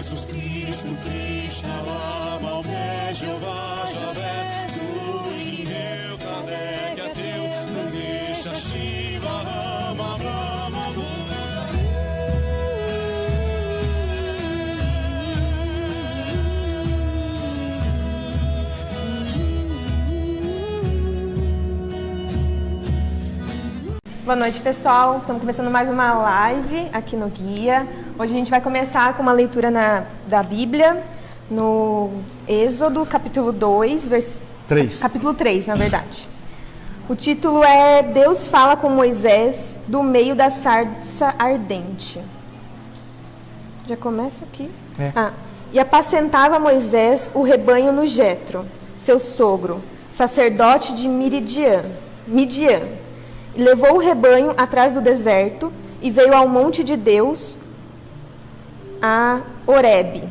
Jesus Cristo, Krishna, Rama, Ome, Jeová, Javé, Zulu, Inheu, Kardec, Ateu, Ganesha, Shiva, Rama, Brahma, Boa noite, pessoal. Estamos começando mais uma live aqui no Guia. Hoje a gente vai começar com uma leitura da Bíblia, no Êxodo, capítulo 2, capítulo 3, na verdade. O título é Deus fala com Moisés do meio da sarça ardente. Já começa aqui? E apacentava Moisés o rebanho no Jetro, seu sogro, sacerdote de Midian. E levou o rebanho atrás do deserto e veio ao monte de Deus, a Horebe.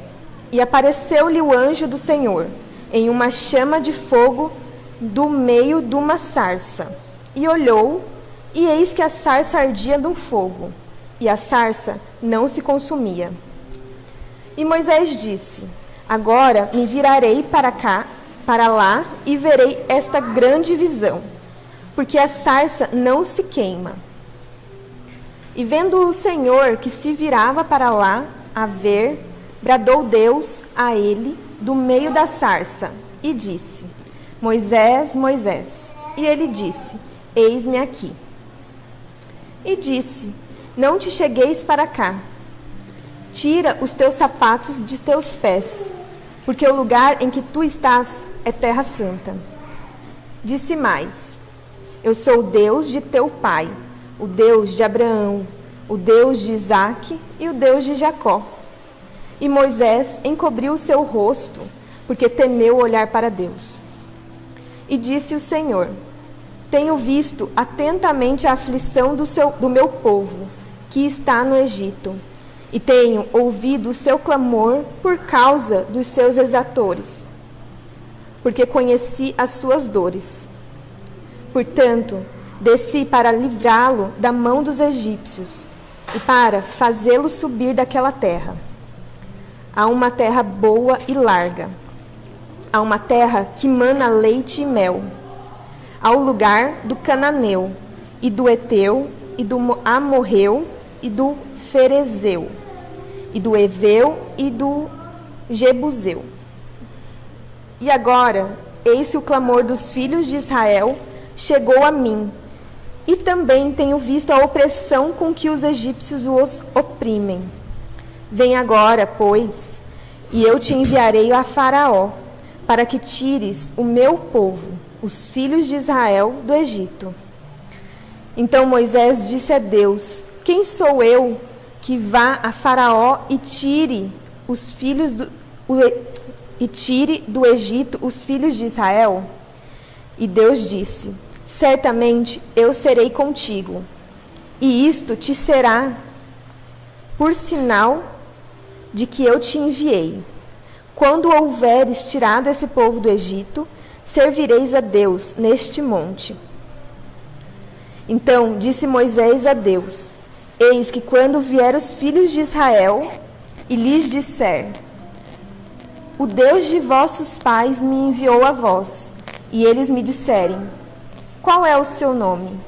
E apareceu-lhe o anjo do Senhor, em uma chama de fogo do meio de uma sarça. E olhou, e eis que a sarça ardia no fogo, e a sarça não se consumia. E Moisés disse: Agora me virarei para lá, e verei esta grande visão, porque a sarça não se queima. E vendo o Senhor que se virava para lá a ver, bradou Deus a ele do meio da sarça e disse: Moisés, Moisés. E ele disse: Eis-me aqui. E disse: Não te chegueis para cá. Tira os teus sapatos de teus pés, porque o lugar em que tu estás é terra santa. Disse mais: Eu sou o Deus de teu pai, o Deus de Abraão, o Deus de Isaque e o Deus de Jacó. E Moisés encobriu o seu rosto, porque temeu olhar para Deus. E disse o Senhor: Tenho visto atentamente a aflição do meu povo, que está no Egito, e tenho ouvido o seu clamor por causa dos seus exatores, porque conheci as suas dores. Portanto, desci para livrá-lo da mão dos egípcios e para fazê-lo subir daquela terra. Há uma terra boa e larga, há uma terra que mana leite e mel, ao lugar do Cananeu, e do Eteu, e do Amorreu, e do Ferezeu, e do Eveu, e do Jebuseu. E agora, eis que o clamor dos filhos de Israel chegou a mim, e também tenho visto a opressão com que os egípcios os oprimem. Vem agora, pois, e eu te enviarei a Faraó, para que tires o meu povo, os filhos de Israel, do Egito. Então Moisés disse a Deus: Quem sou eu que vá a Faraó e tire do Egito os filhos de Israel? E Deus disse: Certamente eu serei contigo, e isto te será por sinal de que eu te enviei. Quando houveres tirado esse povo do Egito, servireis a Deus neste monte. Então disse Moisés a Deus: Eis que quando vier os filhos de Israel e lhes disser: O Deus de vossos pais me enviou a vós, e eles me disserem: Qual é o seu nome?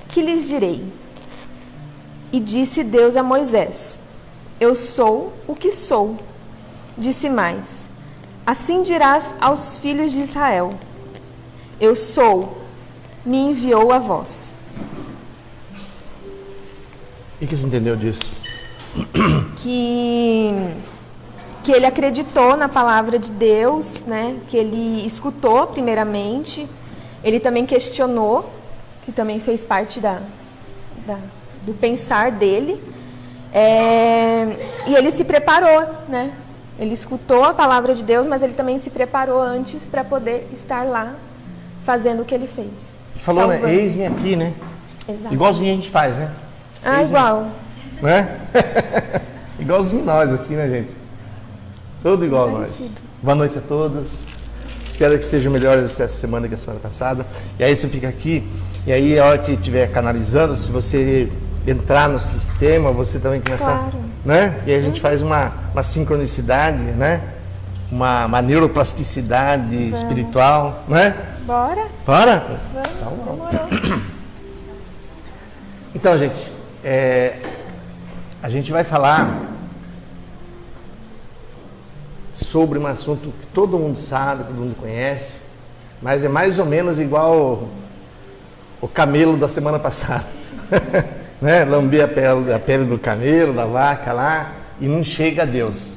Que lhes direi? E disse Deus a Moisés: Eu sou o que sou. Disse mais: Assim dirás aos filhos de Israel: Eu sou, me enviou a vós. O que você entendeu disso? Que ele acreditou na palavra de Deus, né? Que ele escutou primeiramente, ele também questionou, que também fez parte do pensar dele, e ele se preparou, né? Ele escutou a palavra de Deus, mas ele também se preparou antes para poder estar lá fazendo o que ele fez. Falou, salvando. Né? Eis-me aqui, né? Exato. Igualzinho a gente faz, né? Igual. Né? Igualzinho nós, assim, né, gente? Tudo igual a nós. Boa noite a todos. Espero que estejam melhores essa semana que a semana passada. E aí você fica aqui, e aí a hora que estiver canalizando, se você entrar no sistema, você também começa né? E a gente faz uma sincronicidade, né? Uma neuroplasticidade espiritual, né? Bora? Bora? Vamos, demorou. Então, gente, a gente vai falar sobre um assunto que todo mundo sabe, todo mundo conhece, mas é mais ou menos igual o camelo da semana passada, né? Lamber a pele do camelo, da vaca lá, e não chega a Deus.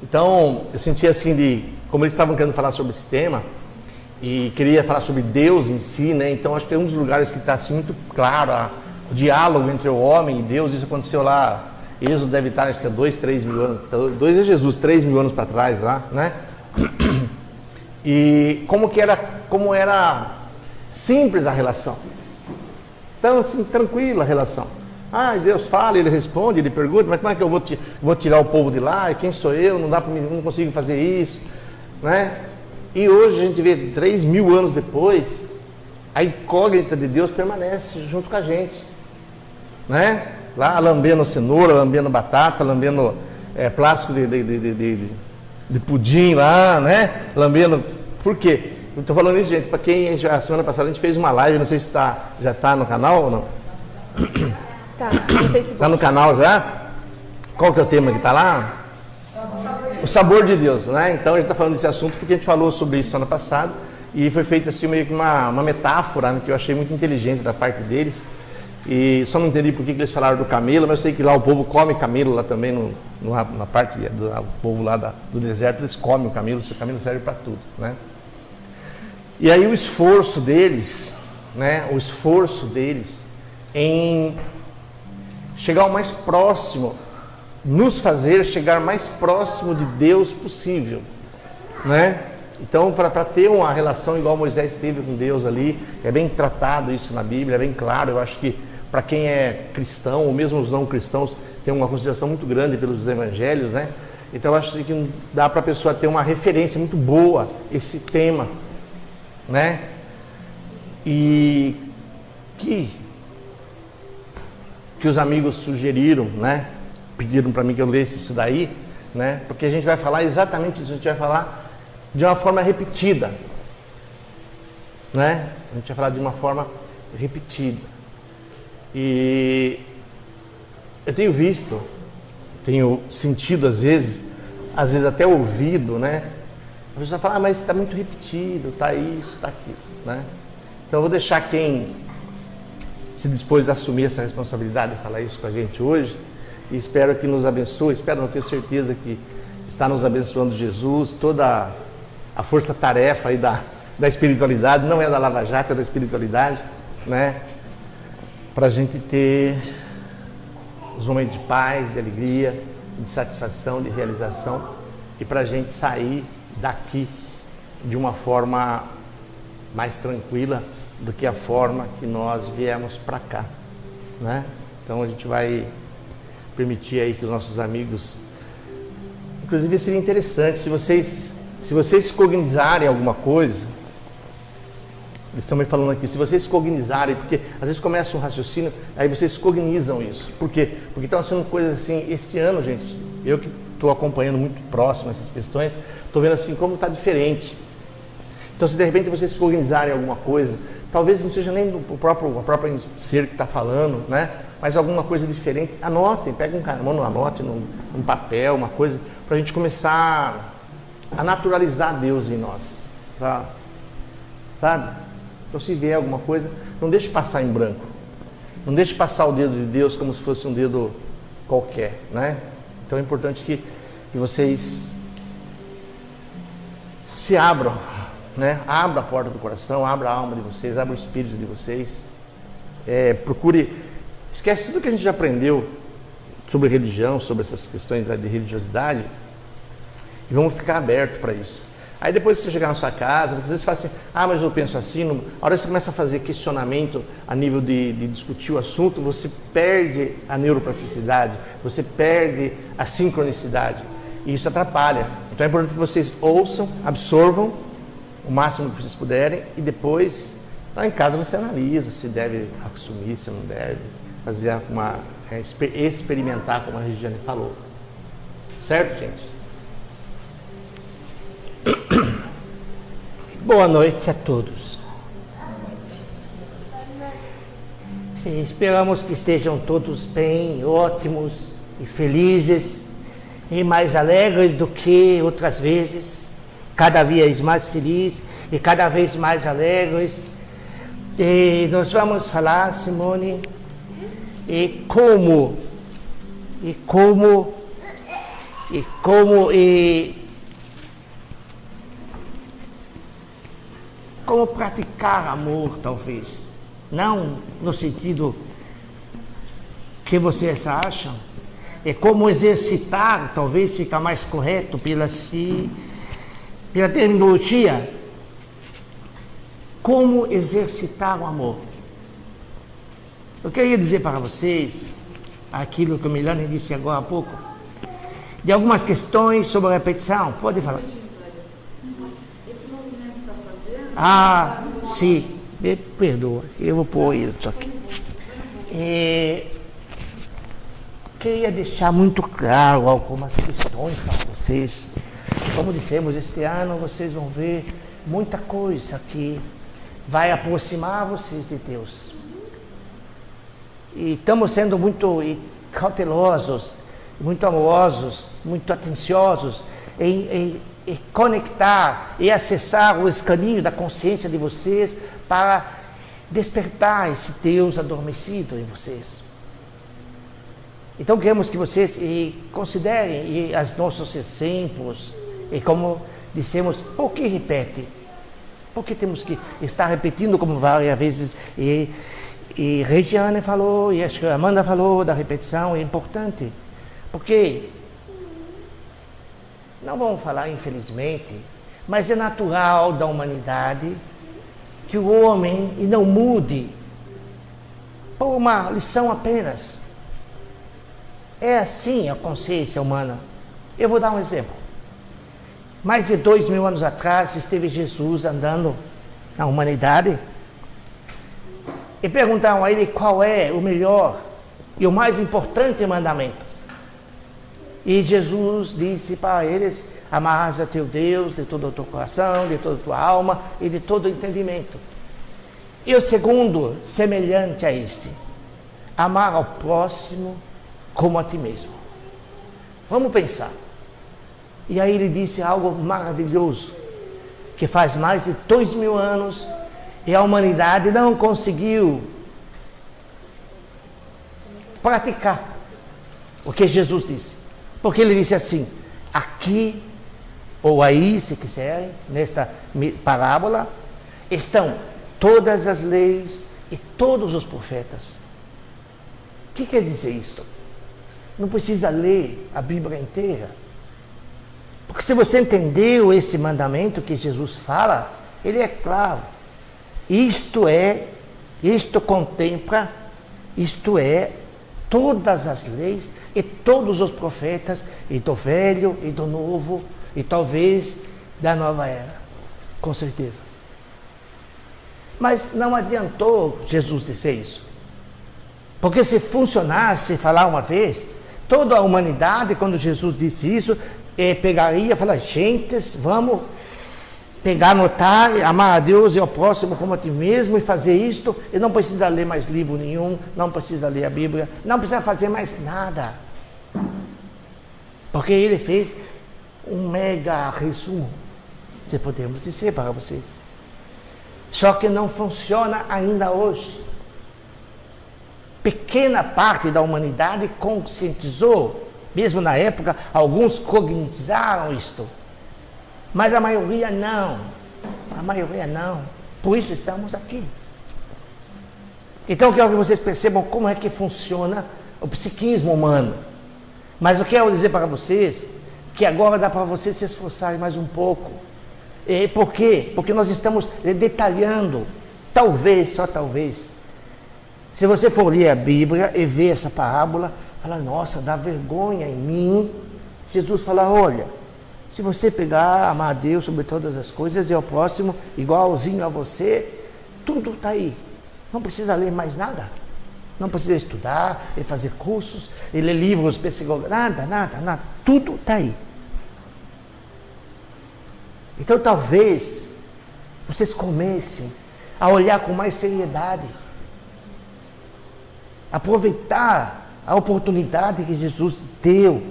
Então, eu senti assim, como eles estavam querendo falar sobre esse tema, e queria falar sobre Deus em si, né? Então, acho que é um dos lugares que está assim, muito claro, o diálogo entre o homem e Deus. Isso aconteceu lá, Êxodo deve estar, acho que há 2, 3 mil anos, 2 é Jesus, 3 mil anos para trás lá, né? E como era simples a relação. Então, assim, tranquila a relação. Deus fala, ele responde, ele pergunta, mas como é que eu vou tirar o povo de lá? E quem sou eu? Não dá para não consigo fazer isso, né? E hoje a gente vê 3 mil anos depois, a incógnita de Deus permanece junto com a gente, né? Lá lambendo cenoura, lambendo batata, lambendo plástico de pudim lá, né? Lambendo. Por quê? Eu estou falando isso, gente, para quem a semana passada a gente fez uma live, não sei se já está no canal ou não. Tá, no Facebook. Está no canal já? Qual que é o tema que está lá? O sabor de Deus, né? Então a gente está falando desse assunto porque a gente falou sobre isso semana passada e foi feita assim meio que uma metáfora, né, que eu achei muito inteligente da parte deles. E só não entendi por que eles falaram do camelo, mas eu sei que lá o povo come camelo lá também, na parte do povo lá do deserto, eles comem o camelo serve para tudo, né? E aí o esforço deles, né? O esforço deles em chegar o mais próximo, nos fazer chegar mais próximo de Deus possível, né? Então, para ter uma relação igual Moisés teve com Deus ali, é bem tratado isso na Bíblia, é bem claro. Eu acho que para quem é cristão, ou mesmo os não cristãos, tem uma consideração muito grande pelos evangelhos, né? Então, eu acho que dá para a pessoa ter uma referência muito boa esse tema, né? E que os amigos sugeriram, né? Pediram para mim que eu lesse isso daí, né? Porque a gente vai falar exatamente isso, a gente vai falar de uma forma repetida, né? A gente vai falar de uma forma repetida. E eu tenho visto, tenho sentido às vezes até ouvido, né? A pessoa fala, mas está muito repetido, está isso, está aquilo, né? Então eu vou deixar quem se dispôs a assumir essa responsabilidade de falar isso com a gente hoje, e espero que nos abençoe, não tenho certeza que está nos abençoando Jesus, toda a força-tarefa aí da espiritualidade, não é da Lava Jato, é da espiritualidade, né? Para a gente ter os momentos de paz, de alegria, de satisfação, de realização, e para a gente sair daqui de uma forma mais tranquila do que a forma que nós viemos para cá, né? Então a gente vai permitir aí que os nossos amigos, inclusive seria interessante se vocês cognizarem alguma coisa, eles estão me falando aqui, se vocês cognizarem, porque às vezes começa um raciocínio, aí vocês cognizam isso. Por quê? Porque estão sendo coisas assim, este ano, gente, eu que estou acompanhando muito próximo essas questões, estou vendo assim como está diferente. Então se de repente vocês cognizarem alguma coisa, talvez não seja nem o próprio ser que está falando, né? Mas alguma coisa diferente, anotem, peguem um caderno, anotem num papel, uma coisa, para a gente começar a naturalizar Deus em nós, sabe? Então se vier alguma coisa, não deixe passar em branco, não deixe passar o dedo de Deus como se fosse um dedo qualquer, né? Então é importante que vocês se abram, né? Abra a porta do coração, abra a alma de vocês, abra o espírito de vocês, esquece tudo que a gente já aprendeu sobre religião, sobre essas questões de religiosidade, e vamos ficar abertos para isso. Aí depois que você chegar na sua casa, às vezes você fala assim, mas eu penso assim, a hora que você começa a fazer questionamento a nível de discutir o assunto, você perde a neuroplasticidade, você perde a sincronicidade, e isso atrapalha. Então é importante que vocês ouçam, absorvam o máximo que vocês puderem, e depois, lá em casa, você analisa se deve assumir, se não deve, fazer uma prática, experimentar, como a Regiane falou. Certo, gente? Boa noite a todos. Esperamos que estejam todos bem, ótimos e felizes e mais alegres do que outras vezes, cada vez mais felizes e cada vez mais alegres. E nós vamos falar, Simone, como praticar amor, talvez. Não no sentido que vocês acham. É como exercitar, talvez fica mais correto pela terminologia. Como exercitar o amor. Eu queria dizer para vocês aquilo que a Milane disse agora há pouco, de algumas questões sobre a repetição. Pode falar. Esse movimento está fazendo? Ah, sim. Me perdoa, eu vou pôr isso aqui. Queria deixar muito claro algumas questões para vocês. Como dissemos, este ano vocês vão ver muita coisa que vai aproximar vocês de Deus. E estamos sendo muito cautelosos, muito amorosos, muito atenciosos em conectar e acessar o escaninho da consciência de vocês para despertar esse Deus adormecido em vocês. Então queremos que vocês considerem os nossos exemplos e, como dissemos, por que repete? Por que temos que estar repetindo como várias vezes? E Regiane falou, e acho que a Amanda falou da repetição, é importante. Porque, não vamos falar infelizmente, mas é natural da humanidade que o homem não mude por uma lição apenas. É assim a consciência humana. Eu vou dar um exemplo. Mais de 2000 anos atrás esteve Jesus andando na humanidade e perguntaram a ele qual é o melhor e o mais importante mandamento. E Jesus disse para eles: amarás a teu Deus de todo o teu coração, de toda a tua alma e de todo o entendimento. E o segundo, semelhante a este, amar ao próximo como a ti mesmo. Vamos pensar. E aí ele disse algo maravilhoso, que faz mais de 2000 anos e a humanidade não conseguiu praticar o que Jesus disse. Porque ele disse assim: aqui ou aí, se quiserem, nesta parábola, estão todas as leis e todos os profetas. O que quer dizer isto? Não precisa ler a Bíblia inteira. Porque se você entendeu esse mandamento que Jesus fala, ele é claro. Isto contempla, todas as leis e todos os profetas, e do velho e do novo, e talvez da nova era, com certeza. Mas não adiantou Jesus dizer isso. Porque se funcionasse falar uma vez, toda a humanidade, quando Jesus disse isso, pegaria e falaria: gentes, vamos pegar, anotar, amar a Deus e ao próximo como a ti mesmo, e fazer isto, e não precisa ler mais livro nenhum, não precisa ler a Bíblia, não precisa fazer mais nada. Porque ele fez um mega resumo, se podemos dizer para vocês. Só que não funciona ainda hoje. Pequena parte da humanidade conscientizou, mesmo na época, alguns cognizaram isto. Mas a maioria não. Por isso estamos aqui. Então eu quero que vocês percebam como é que funciona o psiquismo humano. Mas eu quero dizer para vocês que agora dá para vocês se esforçarem mais um pouco. E por quê? Porque nós estamos detalhando, talvez, só talvez. Se você for ler a Bíblia e ver essa parábola, fala: nossa, dá vergonha em mim. Jesus fala: olha, se você pegar, amar a Deus sobre todas as coisas e ao próximo igualzinho a você, tudo está aí. Não precisa ler mais nada. Não precisa estudar, e fazer cursos, e ler livros, nada. Tudo está aí. Então talvez vocês comecem a olhar com mais seriedade. Aproveitar a oportunidade que Jesus deu.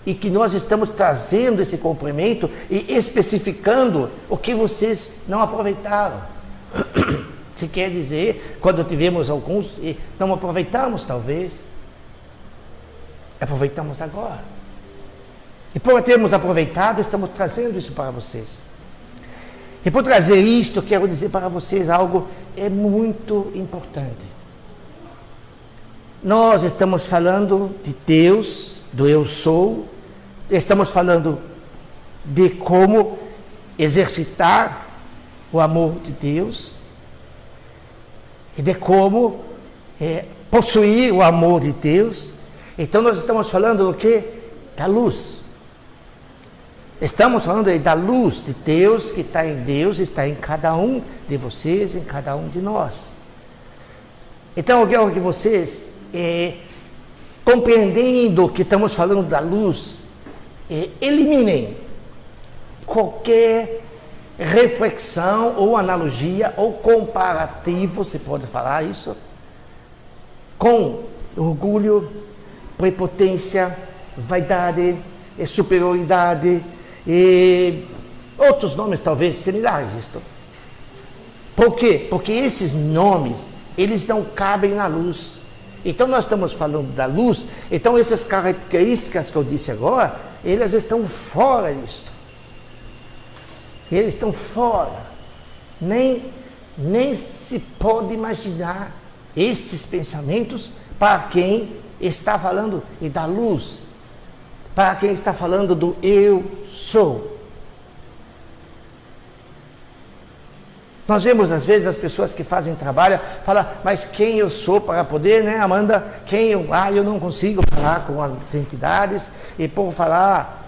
E que nós estamos trazendo esse complemento e especificando o que vocês não aproveitaram. Se quer dizer, quando tivemos alguns e não aproveitamos, talvez, aproveitamos agora. E por termos aproveitado, estamos trazendo isso para vocês. E por trazer isto, quero dizer para vocês algo muito importante. Nós estamos falando de Deus, do eu sou, estamos falando de como exercitar o amor de Deus e de como possuir o amor de Deus. Então nós estamos falando do que? Da luz. Estamos falando da luz de Deus, que está em Deus, está em cada um de vocês, em cada um de nós. Então eu quero que vocês, compreendendo que estamos falando da luz, eliminem qualquer reflexão ou analogia ou comparativo, se pode falar isso, com orgulho, prepotência, vaidade, superioridade e outros nomes talvez similares isto. Por quê? Porque esses nomes, eles não cabem na luz. Então nós estamos falando da luz, então essas características que eu disse agora, elas estão fora disto. Eles estão fora. Nem se pode imaginar esses pensamentos para quem está falando da luz, para quem está falando do eu sou. Nós vemos às vezes as pessoas que fazem trabalho, falam, mas quem eu sou para poder, né, Amanda, eu não consigo falar com as entidades, e por falar,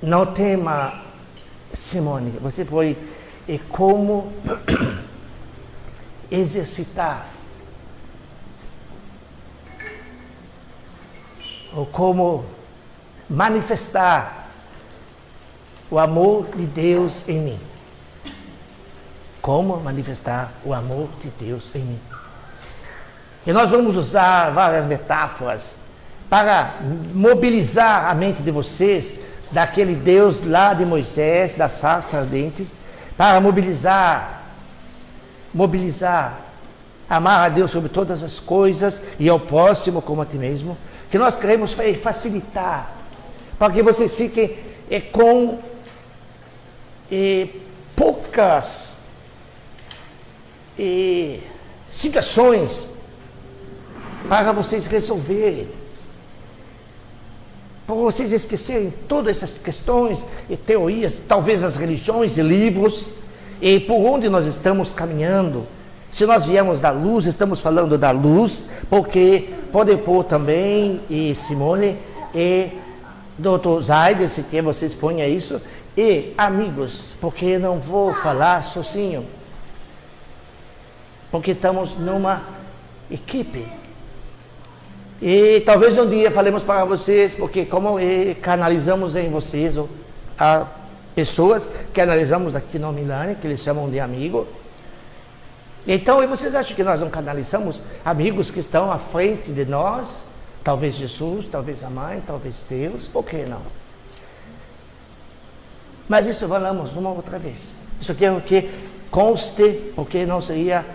no tema, Simone, você foi, como exercitar, ou como manifestar o amor de Deus em mim. Como manifestar o amor de Deus em mim. E nós vamos usar várias metáforas para mobilizar a mente de vocês daquele Deus lá de Moisés, da sarça ardente, para mobilizar, amar a Deus sobre todas as coisas e ao próximo como a ti mesmo, que nós queremos facilitar, para que vocês fiquem com poucas situações para vocês resolverem, para vocês esquecerem todas essas questões e teorias, talvez as religiões e livros, e por onde nós estamos caminhando. Se nós viemos da luz, estamos falando da luz, porque pode pôr também, e Simone, e Dr. Zayder, se quer vocês ponham isso, e amigos, porque eu não vou falar sozinho, porque estamos numa equipe. E talvez um dia falemos para vocês, porque como canalizamos em vocês, há pessoas que analisamos aqui no Milani, que eles chamam de amigo. Então, e vocês acham que nós não canalizamos amigos que estão à frente de nós? Talvez Jesus, talvez a mãe, talvez Deus, por que não? Mas isso falamos uma outra vez. Isso quero que conste, porque não seria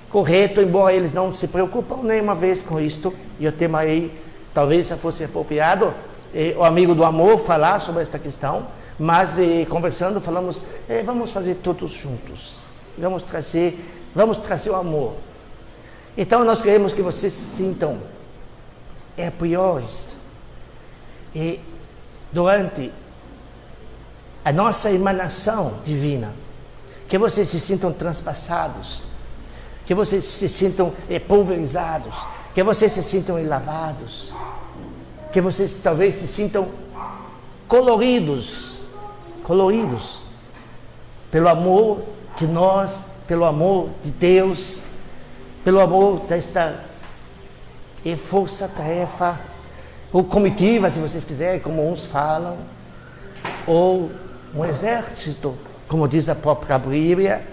correto, embora eles não se preocupam nenhuma vez com isto, e o tema aí talvez fosse apropriado, o amigo do amor falar sobre esta questão, mas conversando falamos, vamos fazer todos juntos, vamos trazer o amor. Então nós queremos que vocês se sintam priores, e durante a nossa emanação divina, que vocês se sintam transpassados, que vocês se sintam pulverizados, que vocês se sintam lavados, que vocês talvez se sintam coloridos pelo amor de nós pelo amor de Deus, pelo amor desta força-tarefa, ou comitiva, se vocês quiserem, como uns falam, ou um exército, como diz a própria Bíblia.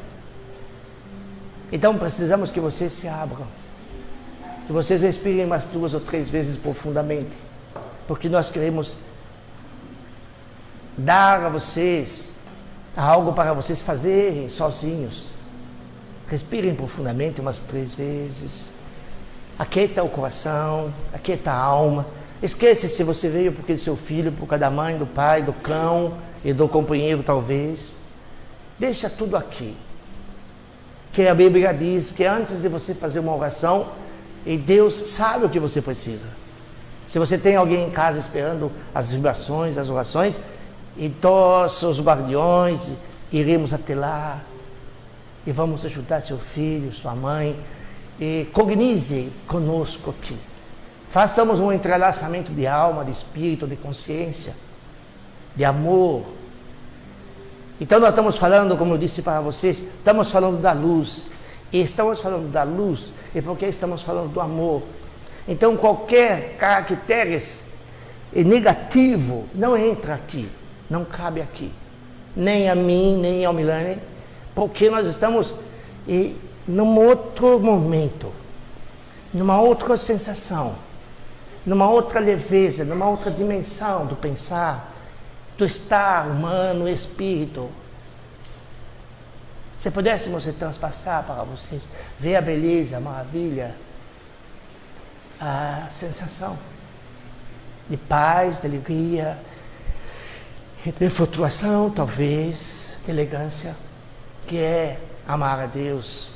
Então precisamos que vocês se abram, que vocês respirem umas 2 ou 3 vezes profundamente, porque nós queremos dar a vocês algo para vocês fazerem sozinhos. Respirem profundamente umas 3 vezes, aquieta o coração, aquieta a alma. Esqueça se você veio porque é seu filho, por causa da mãe, do pai, do cão e do companheiro talvez. Deixa tudo aqui. Que a Bíblia diz que antes de você fazer uma oração, e Deus sabe o que você precisa. Se você tem alguém em casa esperando as vibrações, as orações, então seus guardiões iremos até lá e vamos ajudar seu filho, sua mãe, e cognize conosco aqui. Façamos um entrelaçamento de alma, de espírito, de consciência, de amor. Então nós estamos falando, como eu disse para vocês, estamos falando da luz. E estamos falando da luz é porque estamos falando do amor. Então qualquer caracteres negativo não entra aqui, não cabe aqui. Nem a mim, nem ao Milani, porque nós estamos num outro momento, numa outra sensação, numa outra leveza, numa outra dimensão do pensar, do estar humano, espírito. Se pudéssemos transpassar para vocês, ver a beleza, a maravilha, a sensação de paz, de alegria, de flutuação, talvez, de elegância, que é amar a Deus,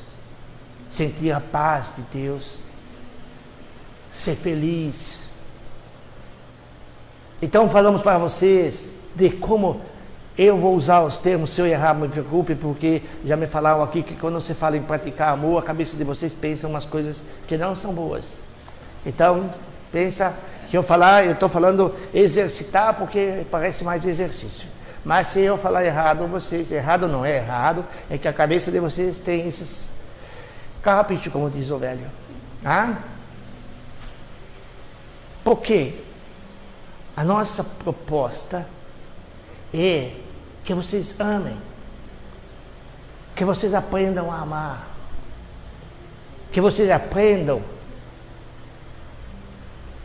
sentir a paz de Deus, ser feliz. Então falamos para vocês de como eu vou usar os termos, se eu errar, me preocupe, porque já me falaram aqui que quando você fala em praticar amor, a cabeça de vocês pensa umas coisas que não são boas. Então, pensa que eu estou falando exercitar porque parece mais exercício. Mas se eu falar errado, vocês, errado não é errado, é que a cabeça de vocês tem esses carrapichos, como diz o velho. Por quê? A nossa proposta é que vocês amem, que vocês aprendam a amar, que vocês aprendam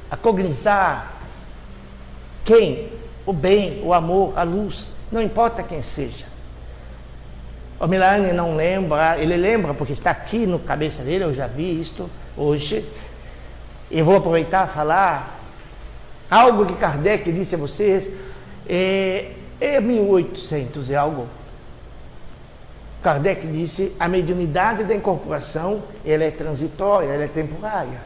a cognizar quem, o bem, o amor, a luz, não importa quem seja. O Milani não lembra, ele lembra porque está aqui no cabeça dele, eu já vi isto hoje, e vou aproveitar e falar algo que Kardec disse a vocês, é 1800 e algo. Kardec disse, a mediunidade da incorporação, ela é transitória, ela é temporária.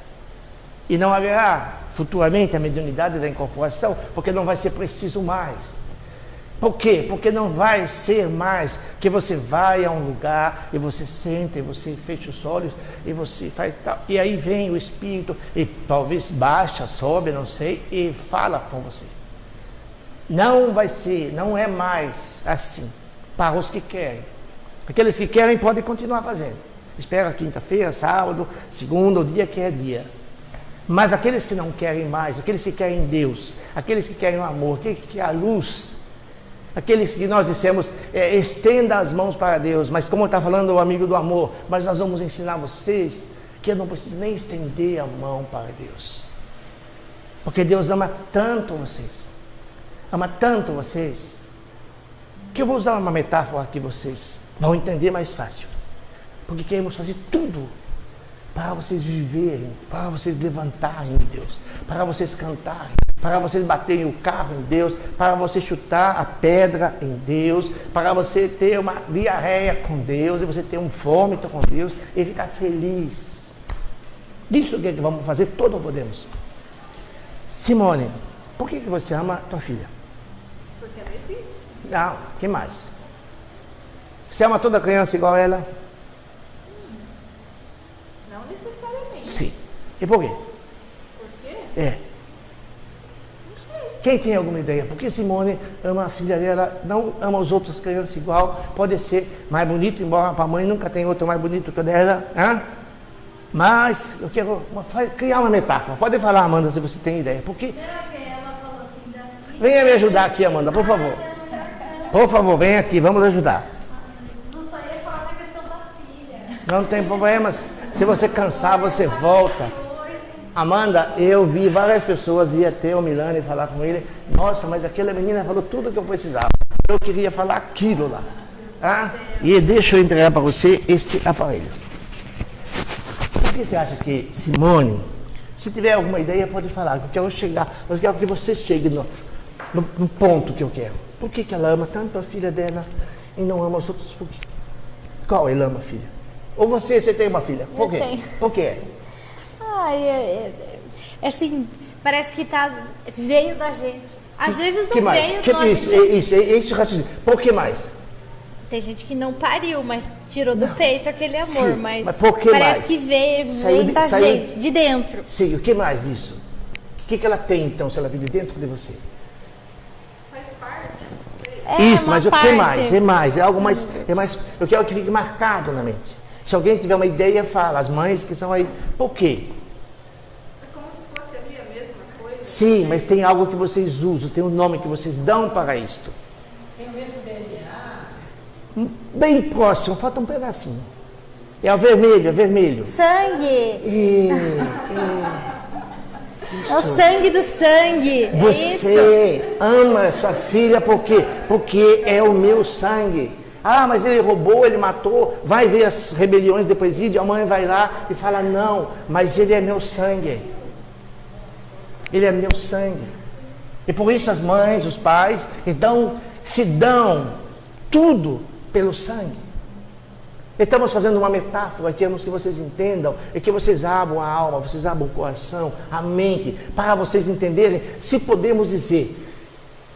E não haverá futuramente a mediunidade da incorporação, porque não vai ser preciso mais. Por quê? Porque não vai ser mais que você vai a um lugar e você senta, e você fecha os olhos e você faz tal. E aí vem o Espírito e talvez baixa, sobe, não sei, e fala com você. Não vai ser, não é mais assim para os que querem. Aqueles que querem podem continuar fazendo. Espera quinta-feira, sábado, segunda, o dia que é dia. Mas aqueles que não querem mais, aqueles que querem Deus, aqueles que querem o amor, aqueles que querem a luz, aqueles que nós dissemos, estenda as mãos para Deus, mas como está falando o amigo do amor, mas nós vamos ensinar vocês que eu não preciso nem estender a mão para Deus. Porque Deus ama tanto vocês, que eu vou usar uma metáfora que vocês vão entender mais fácil. Porque queremos fazer tudo para vocês viverem, para vocês levantarem em Deus, para vocês cantarem, para vocês baterem o carro em Deus, para você chutar a pedra em Deus, para você ter uma diarreia com Deus, e você ter um vômito com Deus, e ficar feliz. Isso que vamos fazer, todos podemos. Simone, por que você ama tua filha? Porque ela existe. Não, que mais? Você ama toda criança igual a ela? Não necessariamente. Sim. E por quê? Por quê? É. Quem tem alguma ideia? Por que Simone ama a filha dela, não ama as outras crianças igual? Pode ser mais bonito, embora a mãe nunca tem outro mais bonito que o dela. Hein? Mas eu quero criar uma metáfora. Pode falar, Amanda, se você tem ideia. Porque... Venha me ajudar aqui, Amanda, por favor. Por favor, venha aqui, vamos ajudar. Só ia falar da questão da filha. Não tem problemas. Se você cansar, você volta. Amanda, eu vi várias pessoas ir até o Milano e falar com ele. Nossa, mas aquela menina falou tudo que eu precisava. Eu queria falar aquilo lá. Ah? E deixa eu entregar para você este aparelho. Por que você acha que Simone, se tiver alguma ideia, pode falar. Eu quero chegar, eu quero que você chegue no ponto que eu quero. Por que ela ama tanto a filha dela e não ama os outros? Por quê? Qual ela ama a filha? Ou você tem uma filha? Por quê? Eu tenho. Por quê? Assim, parece que veio da gente. Às vezes não que mais? veio Que da isso, gente. Isso, raciocínio. Por que mais? Tem gente que não pariu, mas tirou do Não. peito aquele amor. Sim, mas por que parece mais? que veio da gente, de dentro. Sim, o que mais disso? O que ela tem então, se ela vive dentro de você? Isso, uma mas o que parte. mais? É mais, é algo mais, eu quero que fique marcado na mente. Se alguém tiver uma ideia, fala. As mães que são aí, por quê? É como se fosse ali a mesma coisa. Sim, mas tem algo que vocês usam, tem um nome que vocês dão para isto. Tem o mesmo DNA. Bem próximo, falta um pedacinho. É o vermelho, é vermelho. Sangue! É o sangue do sangue. É isso. Você ama sua filha por quê? Porque é o meu sangue. Ah, mas ele roubou, ele matou. Vai ver as rebeliões do presídio, a mãe vai lá e fala, não, mas ele é meu sangue. Ele é meu sangue. E por isso as mães, os pais, então, se dão tudo pelo sangue. Estamos fazendo uma metáfora, queremos que vocês entendam e que vocês abram a alma, vocês abram o coração, a mente, para vocês entenderem, se podemos dizer,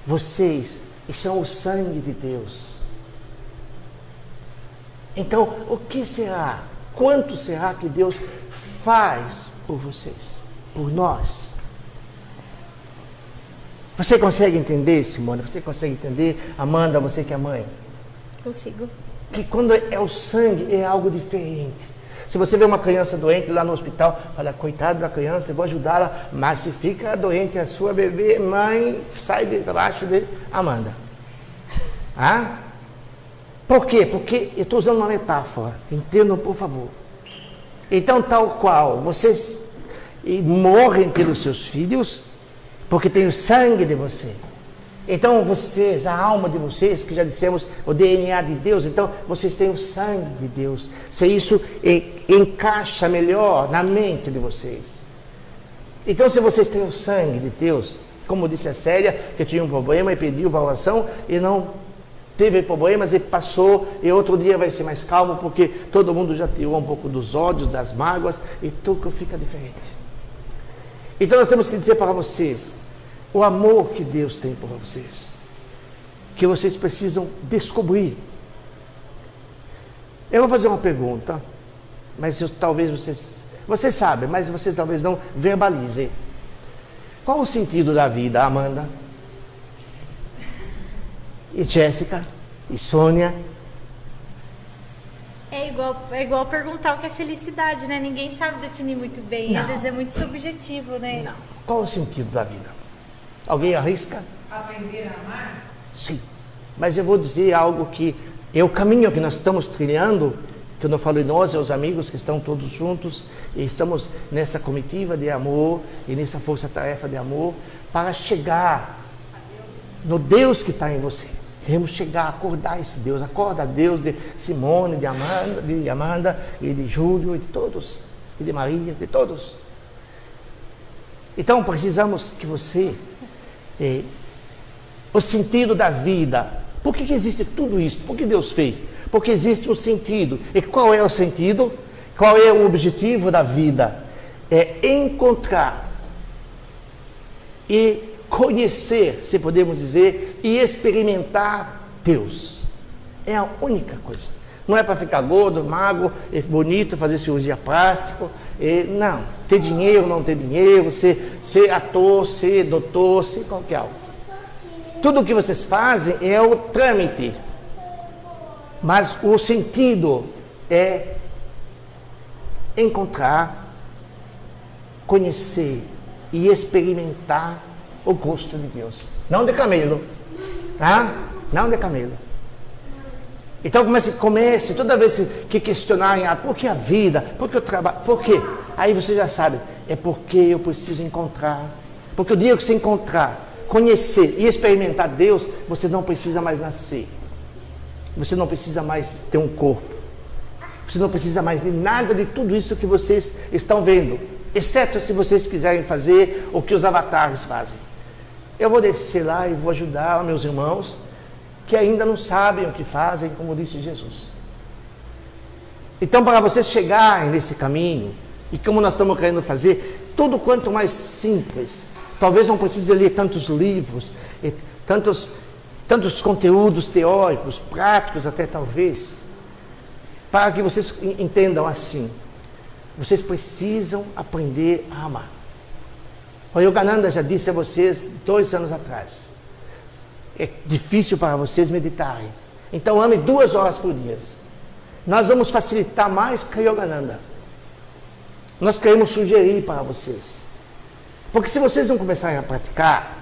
vocês são o sangue de Deus. Então, o que será? Quanto será que Deus faz por vocês, por nós? Você consegue entender, Simone? Você consegue entender, Amanda, você que é mãe? Consigo. Que quando é o sangue é algo diferente. Se você vê uma criança doente lá no hospital, fala, coitado da criança, eu vou ajudá-la, mas se fica doente a sua bebê, mãe, sai debaixo de Amanda. Ah? Por quê? Porque eu estou usando uma metáfora, entendam por favor. Então, tal qual vocês morrem pelos seus filhos, porque tem o sangue de você. Então vocês, a alma de vocês, que já dissemos, o DNA de Deus, então vocês têm o sangue de Deus. Se isso encaixa melhor na mente de vocês. Então se vocês têm o sangue de Deus, como disse a Célia, que tinha um problema e pediu para oração e não teve problemas e passou, e outro dia vai ser mais calmo, porque todo mundo já tirou um pouco dos ódios, das mágoas, e tudo fica diferente. Então nós temos que dizer para vocês, o amor que Deus tem por vocês, que vocês precisam descobrir. Eu vou fazer uma pergunta, mas talvez vocês sabem, mas vocês talvez não verbalizem. Qual o sentido da vida, Amanda? E Jéssica? E Sônia? É igual perguntar o que é felicidade, né? Ninguém sabe definir muito bem. Não. Às vezes é muito subjetivo, né? Não. Qual o sentido da vida? Alguém arrisca? Aprender a amar? Sim. Mas eu vou dizer algo que é o caminho que nós estamos trilhando, que eu não falo em nós, é os amigos que estão todos juntos, e estamos nessa comitiva de amor, e nessa força-tarefa de amor, para chegar no Deus que está em você. Queremos chegar a acordar esse Deus, acorda Deus de Simone, de Amanda, e de Júlio, e de todos, e de Maria, de todos. Então precisamos que você, o sentido da vida, por que existe tudo isso? Por que Deus fez? Porque existe um sentido. E qual é o sentido? Qual é o objetivo da vida? É encontrar e conhecer, se podemos dizer, e experimentar Deus. É a única coisa. Não é para ficar gordo, magro, bonito, fazer cirurgia plástica, Não, ter dinheiro, não ter dinheiro, ser ator, ser doutor, ser qualquer algo. Tudo o que vocês fazem é o trâmite. Mas o sentido é encontrar, conhecer e experimentar o gosto de Deus. Não de camelo, tá? Não de camelo. Então comece toda vez que questionarem, por que a vida, por que o trabalho, por quê? Aí você já sabe, é porque eu preciso encontrar. Porque o dia que você encontrar, conhecer e experimentar Deus, você não precisa mais nascer. Você não precisa mais ter um corpo. Você não precisa mais de nada de tudo isso que vocês estão vendo. Exceto se vocês quiserem fazer o que os avatares fazem. Eu vou descer lá e vou ajudar meus irmãos que ainda não sabem o que fazem, como disse Jesus. Então, para vocês chegarem nesse caminho, e como nós estamos querendo fazer, tudo quanto mais simples, talvez não precise ler tantos livros, tantos conteúdos teóricos, práticos até talvez, para que vocês entendam assim. Vocês precisam aprender a amar. O Yogananda já disse a vocês 2 anos atrás. É difícil para vocês meditarem. Então ame 2 horas por dia. Nós vamos facilitar mais que Yogananda. Nós queremos sugerir para vocês. Porque se vocês não começarem a praticar,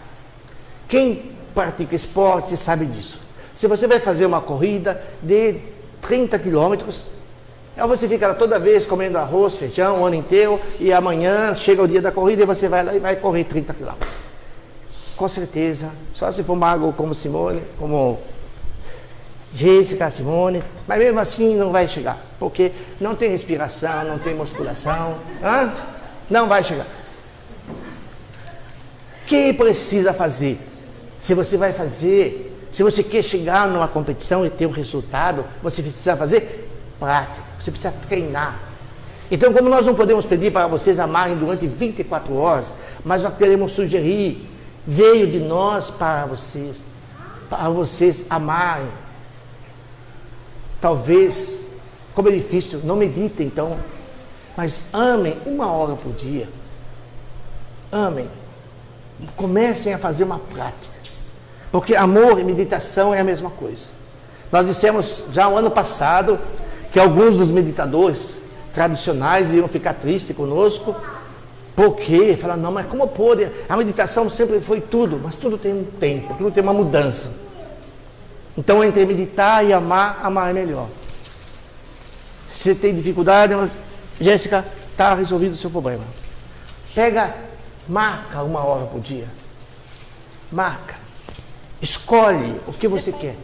quem pratica esporte sabe disso. Se você vai fazer uma corrida de 30 quilômetros, aí você fica lá toda vez comendo arroz, feijão o ano inteiro, e amanhã chega o dia da corrida e você vai lá e vai correr 30 quilômetros. Com certeza, só se for mago como Simone, como Jéssica, Simone, mas mesmo assim não vai chegar, porque não tem respiração, não tem musculação, não vai chegar. O que precisa fazer? Se você vai fazer, se você quer chegar numa competição e ter um resultado, você precisa fazer prática, você precisa treinar. Então, como nós não podemos pedir para vocês amarem durante 24 horas, mas nós queremos sugerir, veio de nós para vocês amarem. Talvez, como é difícil, não meditem então, mas amem 1 hora por dia. Amem. Comecem a fazer uma prática. Porque amor e meditação é a mesma coisa. Nós dissemos já no ano passado que alguns dos meditadores tradicionais iam ficar tristes conosco, porque falaram, não, mas como pode? A meditação sempre foi tudo, mas tudo tem um tempo, tudo tem uma mudança. Então, entre meditar e amar, amar é melhor. Se tem dificuldade, Jéssica, está resolvido o seu problema. Marca 1 hora por dia. Marca. Escolhe o que você quer.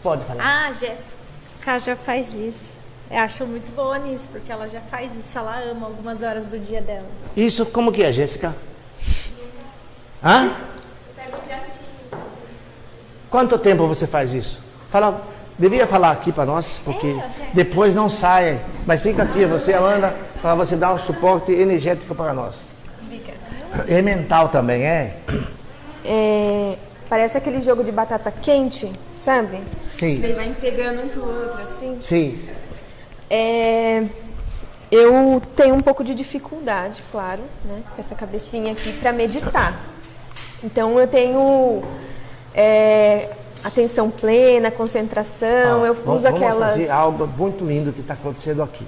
Pode falar. Jéssica já faz isso. Eu acho muito boa nisso, porque ela já faz isso. Ela ama algumas horas do dia dela. Isso como que é, Jéssica? Quanto tempo você faz isso? Devia falar aqui para nós, porque depois não sai. Mas fica aqui, você, Amanda, para você dar um suporte energético para nós. É mental também, Parece aquele jogo de batata quente, sabe? Sim. Ele vai entregando um pro outro, assim. Sim. Eu tenho um pouco de dificuldade, claro, né? Com essa cabecinha aqui para meditar. Então eu tenho atenção plena, concentração, vamos fazer algo muito lindo que está acontecendo aqui.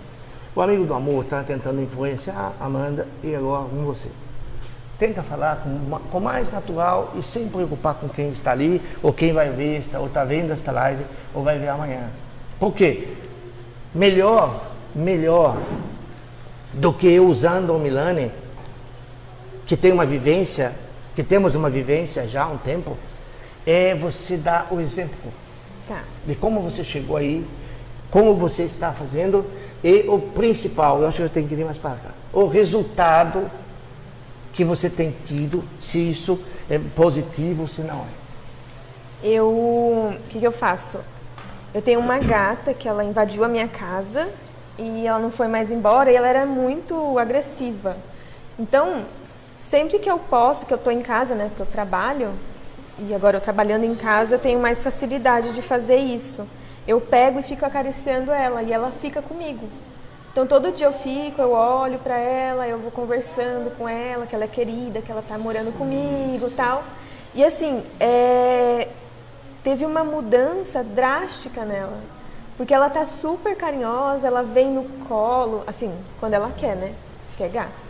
O amigo do amor está tentando influenciar a Amanda e agora com você. Tenta falar com mais natural e sem preocupar com quem está ali, ou quem vai ver, ou está vendo esta live, ou vai ver amanhã. Por quê? Melhor do que eu usando o Milani, que temos uma vivência já há um tempo, é você dar o exemplo de como você chegou aí, como você está fazendo, e o principal, eu acho que eu tenho que ir mais para cá, o resultado que você tem tido, se isso é positivo ou se não é. O que eu faço? Eu tenho uma gata que ela invadiu a minha casa e ela não foi mais embora e ela era muito agressiva. Então, sempre que eu posso, que eu estou em casa, né, porque eu trabalho, e agora eu trabalhando em casa, eu tenho mais facilidade de fazer isso. Eu pego e fico acariciando ela e ela fica comigo. Então todo dia eu olho para ela, eu vou conversando com ela, que ela é querida, que ela tá morando comigo e tal. E assim, teve uma mudança drástica nela. Porque ela tá super carinhosa, ela vem no colo, assim, quando ela quer, né? Que é gato.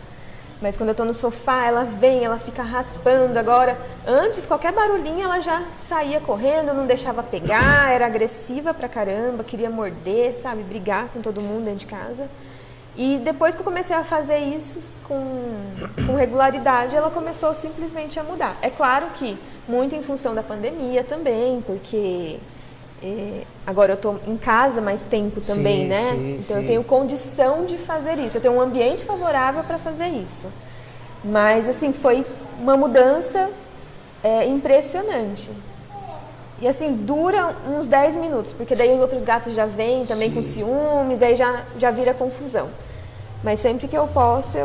Mas quando eu tô no sofá, ela vem, ela fica raspando. Agora, antes, qualquer barulhinho, ela já saía correndo, não deixava pegar, era agressiva pra caramba, queria morder, sabe? Brigar com todo mundo dentro de casa. E depois que eu comecei a fazer isso com regularidade, ela começou simplesmente a mudar. É claro que muito em função da pandemia também, porque agora eu estou em casa mais tempo também, né? Então eu tenho condição de fazer isso, eu tenho um ambiente favorável para fazer isso. Mas assim, foi uma mudança impressionante. E assim, dura uns 10 minutos, porque daí os outros gatos já vêm também com ciúmes, aí já vira confusão. Mas sempre que eu posso,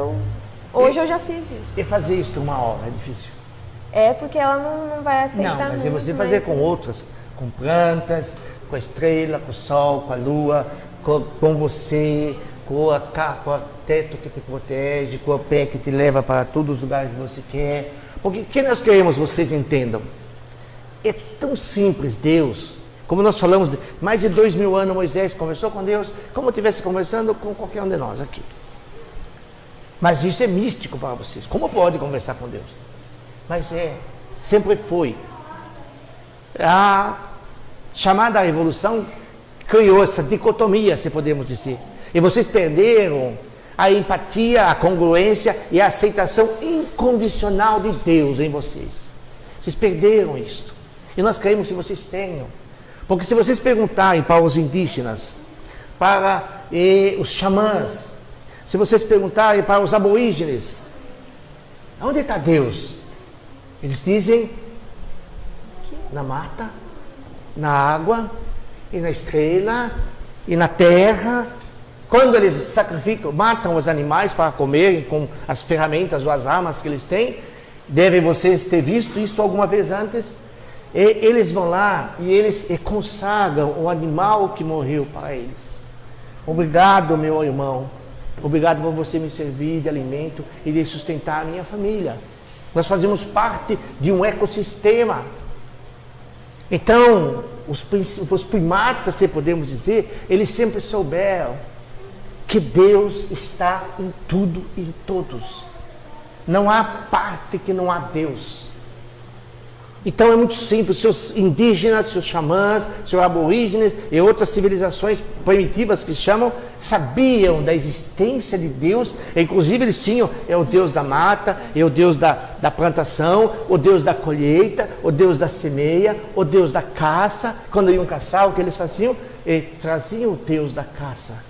hoje eu já fiz isso. E fazer isso uma hora é difícil? É porque ela não vai aceitar. Não, mas muito, você fazer com outras, com plantas, com a estrela, com o sol, com a lua, com você, com o teto que te protege, com o pé que te leva para todos os lugares que você quer. Porque o que nós queremos vocês entendam? É tão simples Deus, como nós falamos, mais de 2000 anos Moisés conversou com Deus, como estivesse conversando com qualquer um de nós aqui. Mas isso é místico para vocês. Como pode conversar com Deus? Mas sempre foi. A chamada revolução criou essa dicotomia, se podemos dizer. E vocês perderam a empatia, a congruência e a aceitação incondicional de Deus em vocês. Vocês perderam isto. E nós queremos que vocês tenham. Porque se vocês perguntarem para os indígenas, para os xamãs, se vocês perguntarem para os aborígenes, onde está Deus? Eles dizem, na mata, na água, e na estrela, e na terra. Quando eles sacrificam, matam os animais para comerem com as ferramentas ou as armas que eles têm, devem vocês ter visto isso alguma vez antes. E eles vão lá e eles consagram o animal que morreu para eles. Obrigado, meu irmão. Obrigado por você me servir de alimento e de sustentar a minha família. Nós fazemos parte de um ecossistema. Então, os primatas, se podemos dizer, eles sempre souberam que Deus está em tudo e em todos. Não há parte que não há Deus. Então é muito simples, seus indígenas, seus xamãs, seus aborígenes e outras civilizações primitivas que chamam, sabiam da existência de Deus, inclusive eles tinham o Deus da mata, o Deus da plantação, o Deus da colheita, o Deus da semeia, o Deus da caça. Quando iam caçar, o que eles faziam? Traziam o Deus da caça.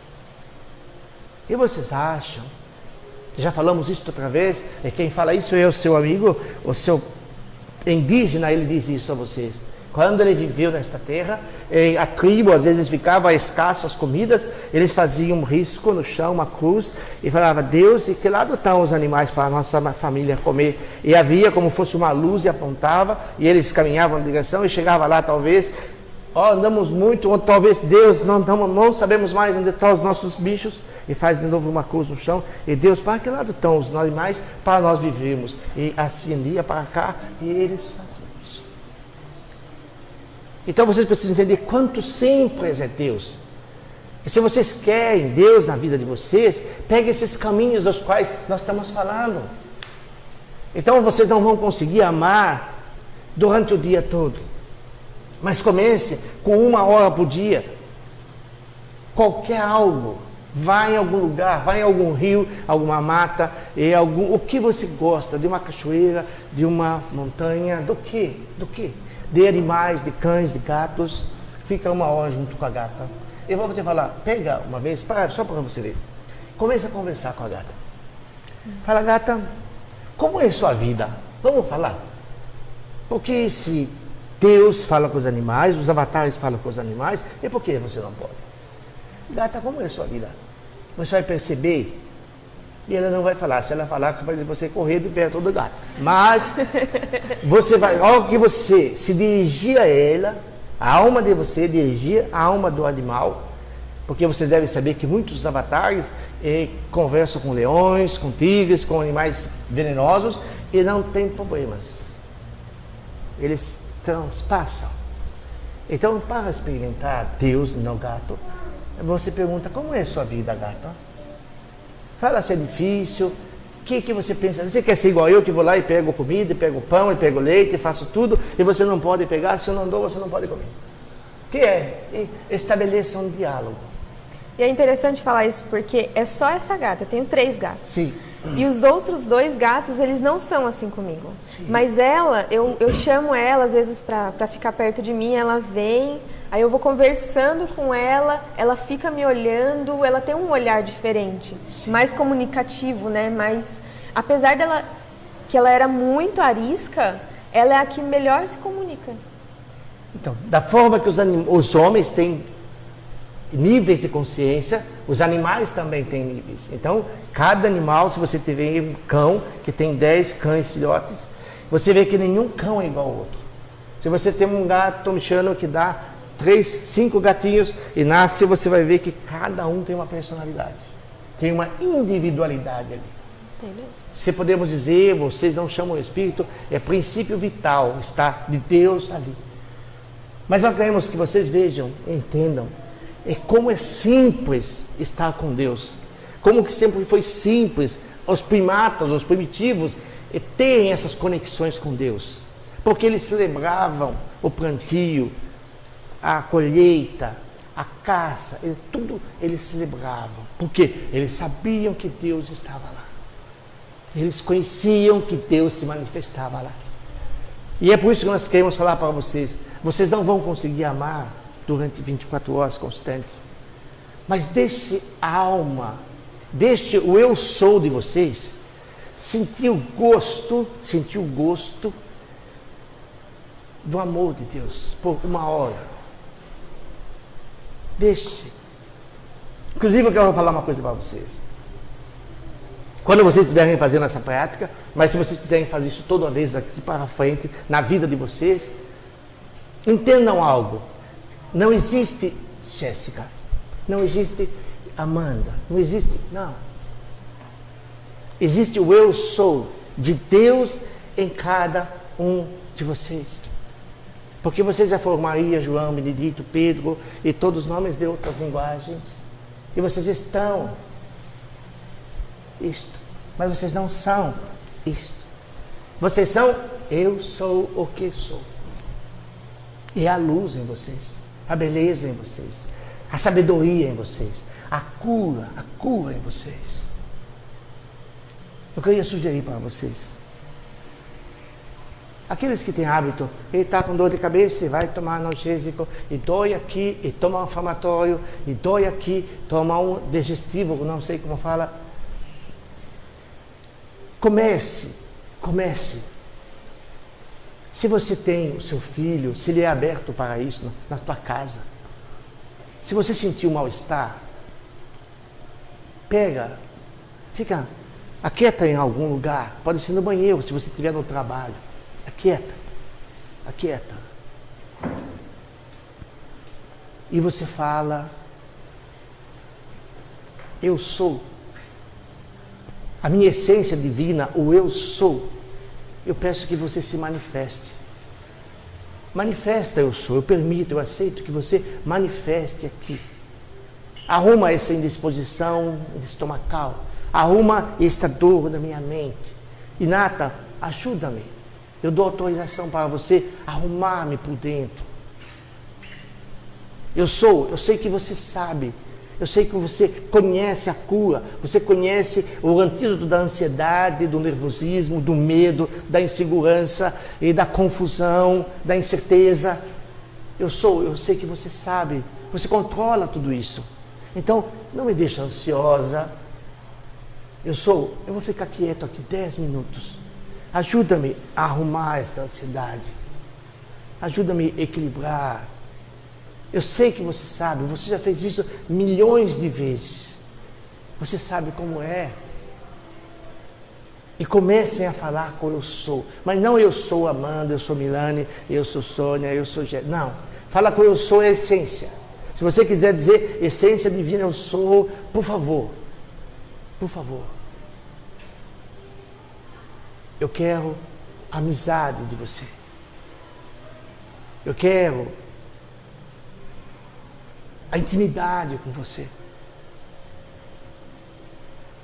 E vocês acham? Já falamos isso outra vez, quem fala isso é o seu amigo, o seu indígena, ele diz isso a vocês. Quando ele viveu nesta terra, a tribo às vezes ficava escasso as comidas, eles faziam um risco no chão, uma cruz, e falava, Deus, e que lado estão os animais para a nossa família comer? E havia como fosse uma luz e apontava, e eles caminhavam na direção e chegava lá talvez, andamos muito, ou talvez Deus, não sabemos mais onde estão os nossos bichos, e faz de novo uma cruz no chão, e Deus, para que lado estão os animais para nós vivermos? E assim ia para cá, e eles faziam isso. Então vocês precisam entender quanto simples é Deus. E se vocês querem Deus na vida de vocês, peguem esses caminhos dos quais nós estamos falando. Então vocês não vão conseguir amar durante o dia todo. Mas comece com 1 hora por dia. Qualquer algo. Vai em algum lugar, vai em algum rio, alguma mata, o que você gosta, de uma cachoeira, de uma montanha, do quê? De animais, de cães, de gatos. Fica 1 hora junto com a gata. Eu vou te falar, pega uma vez, só para você ver. Começa a conversar com a gata. Fala, gata, como é a sua vida? Vamos falar. Porque se Deus fala com os animais, os avatares falam com os animais, e por que você não pode? Gata, como é a sua vida? Você vai perceber, e ela não vai falar. Se ela falar, capaz de você correr de perto do gato. Mas, você vai, ao que você se dirigir a ela, a alma de você dirigir a alma do animal, Porque vocês devem saber que muitos avatares conversam com leões, com tigres, com animais venenosos e não tem problemas. Eles transpassam. Então, para experimentar Deus no gato, você pergunta, como é a sua vida, gato? Fala se é difícil. O que você pensa? Você quer ser igual eu, que vou lá e pego comida, e pego pão, e pego leite, e faço tudo, e você não pode pegar, se eu não dou, você não pode comer. O que é? Estabeleça um diálogo. E é interessante falar isso porque é só essa gata, eu tenho 3 gatos. Sim. E os outros 2 gatos, eles não são assim comigo. Sim. Mas ela, eu chamo ela às vezes pra ficar perto de mim, ela vem, aí eu vou conversando com ela fica me olhando, ela tem um olhar diferente, sim, mais comunicativo, né? Mas apesar dela, que ela era muito arisca, ela é a que melhor se comunica. Então, da forma que os homens têm níveis de consciência, os animais também têm níveis. Então, cada animal, se você tiver um cão que tem 10 cães filhotes, você vê que nenhum cão é igual ao outro. Se você tem um gato mexendo que dá 3, 5 gatinhos e nasce, você vai ver que cada um tem uma personalidade, tem uma individualidade ali. Tem mesmo. Se podemos dizer, vocês não chamam o espírito, é princípio vital, está de Deus ali. Mas nós queremos que vocês vejam, entendam, como é simples estar com Deus. Como que sempre foi simples os primatas, os primitivos, terem essas conexões com Deus. Porque eles celebravam o plantio, a colheita, a caça, tudo eles celebravam. Porque eles sabiam que Deus estava lá. Eles conheciam que Deus se manifestava lá. E é por isso que nós queremos falar para vocês. Vocês não vão conseguir amar durante 24 horas constante. Mas deixe a alma, deixe o eu sou de vocês sentir o gosto do amor de Deus por 1 hora. Deixe. Inclusive eu quero falar uma coisa para vocês. Quando vocês estiverem fazendo essa prática, mas se vocês quiserem fazer isso toda vez aqui para frente, na vida de vocês, entendam algo. Não existe Jéssica, não existe Amanda, não existe, não. Existe o eu sou de Deus em cada um de vocês. Porque vocês já foram Maria, João, Benedito, Pedro e todos os nomes de outras linguagens. E vocês estão isto, mas vocês não são isto. Vocês são eu sou o que sou. E a luz em vocês, a beleza em vocês, a sabedoria em vocês, a cura em vocês. Eu queria sugerir para vocês. Aqueles que têm hábito, ele está com dor de cabeça e vai tomar analgésico, e dói aqui, e toma um inflamatório, e dói aqui, toma um digestivo, não sei como fala. Comece. Se você tem o seu filho, se ele é aberto para isso na tua casa, se você sentir um mal-estar, fica aquieta em algum lugar, pode ser no banheiro, se você estiver no trabalho, aquieta. E você fala, eu sou. A minha essência divina, o eu sou, eu peço que você se manifeste. Manifesta eu sou, eu permito, eu aceito que você manifeste aqui. Arruma essa indisposição estomacal, arruma esta dor da minha mente. Inata, ajuda-me. Eu dou autorização para você arrumar-me por dentro. Eu sei que você sabe. Eu sei que você conhece a cura, você conhece o antídoto da ansiedade, do nervosismo, do medo, da insegurança e da confusão, da incerteza. Eu sei que você sabe, você controla tudo isso. Então, não me deixa ansiosa. Eu vou ficar quieto aqui 10 minutos. Ajuda-me a arrumar esta ansiedade. Ajuda-me a equilibrar. Eu sei que você sabe, você já fez isso milhões de vezes. Você sabe como é. E comecem a falar com eu sou. Mas não eu sou Amanda, eu sou Milane, eu sou Sônia, eu sou Jéssica. Não. Fala com eu sou a essência. Se você quiser dizer essência divina eu sou, por favor. Por favor. Eu quero a amizade de você. Eu quero a intimidade com você.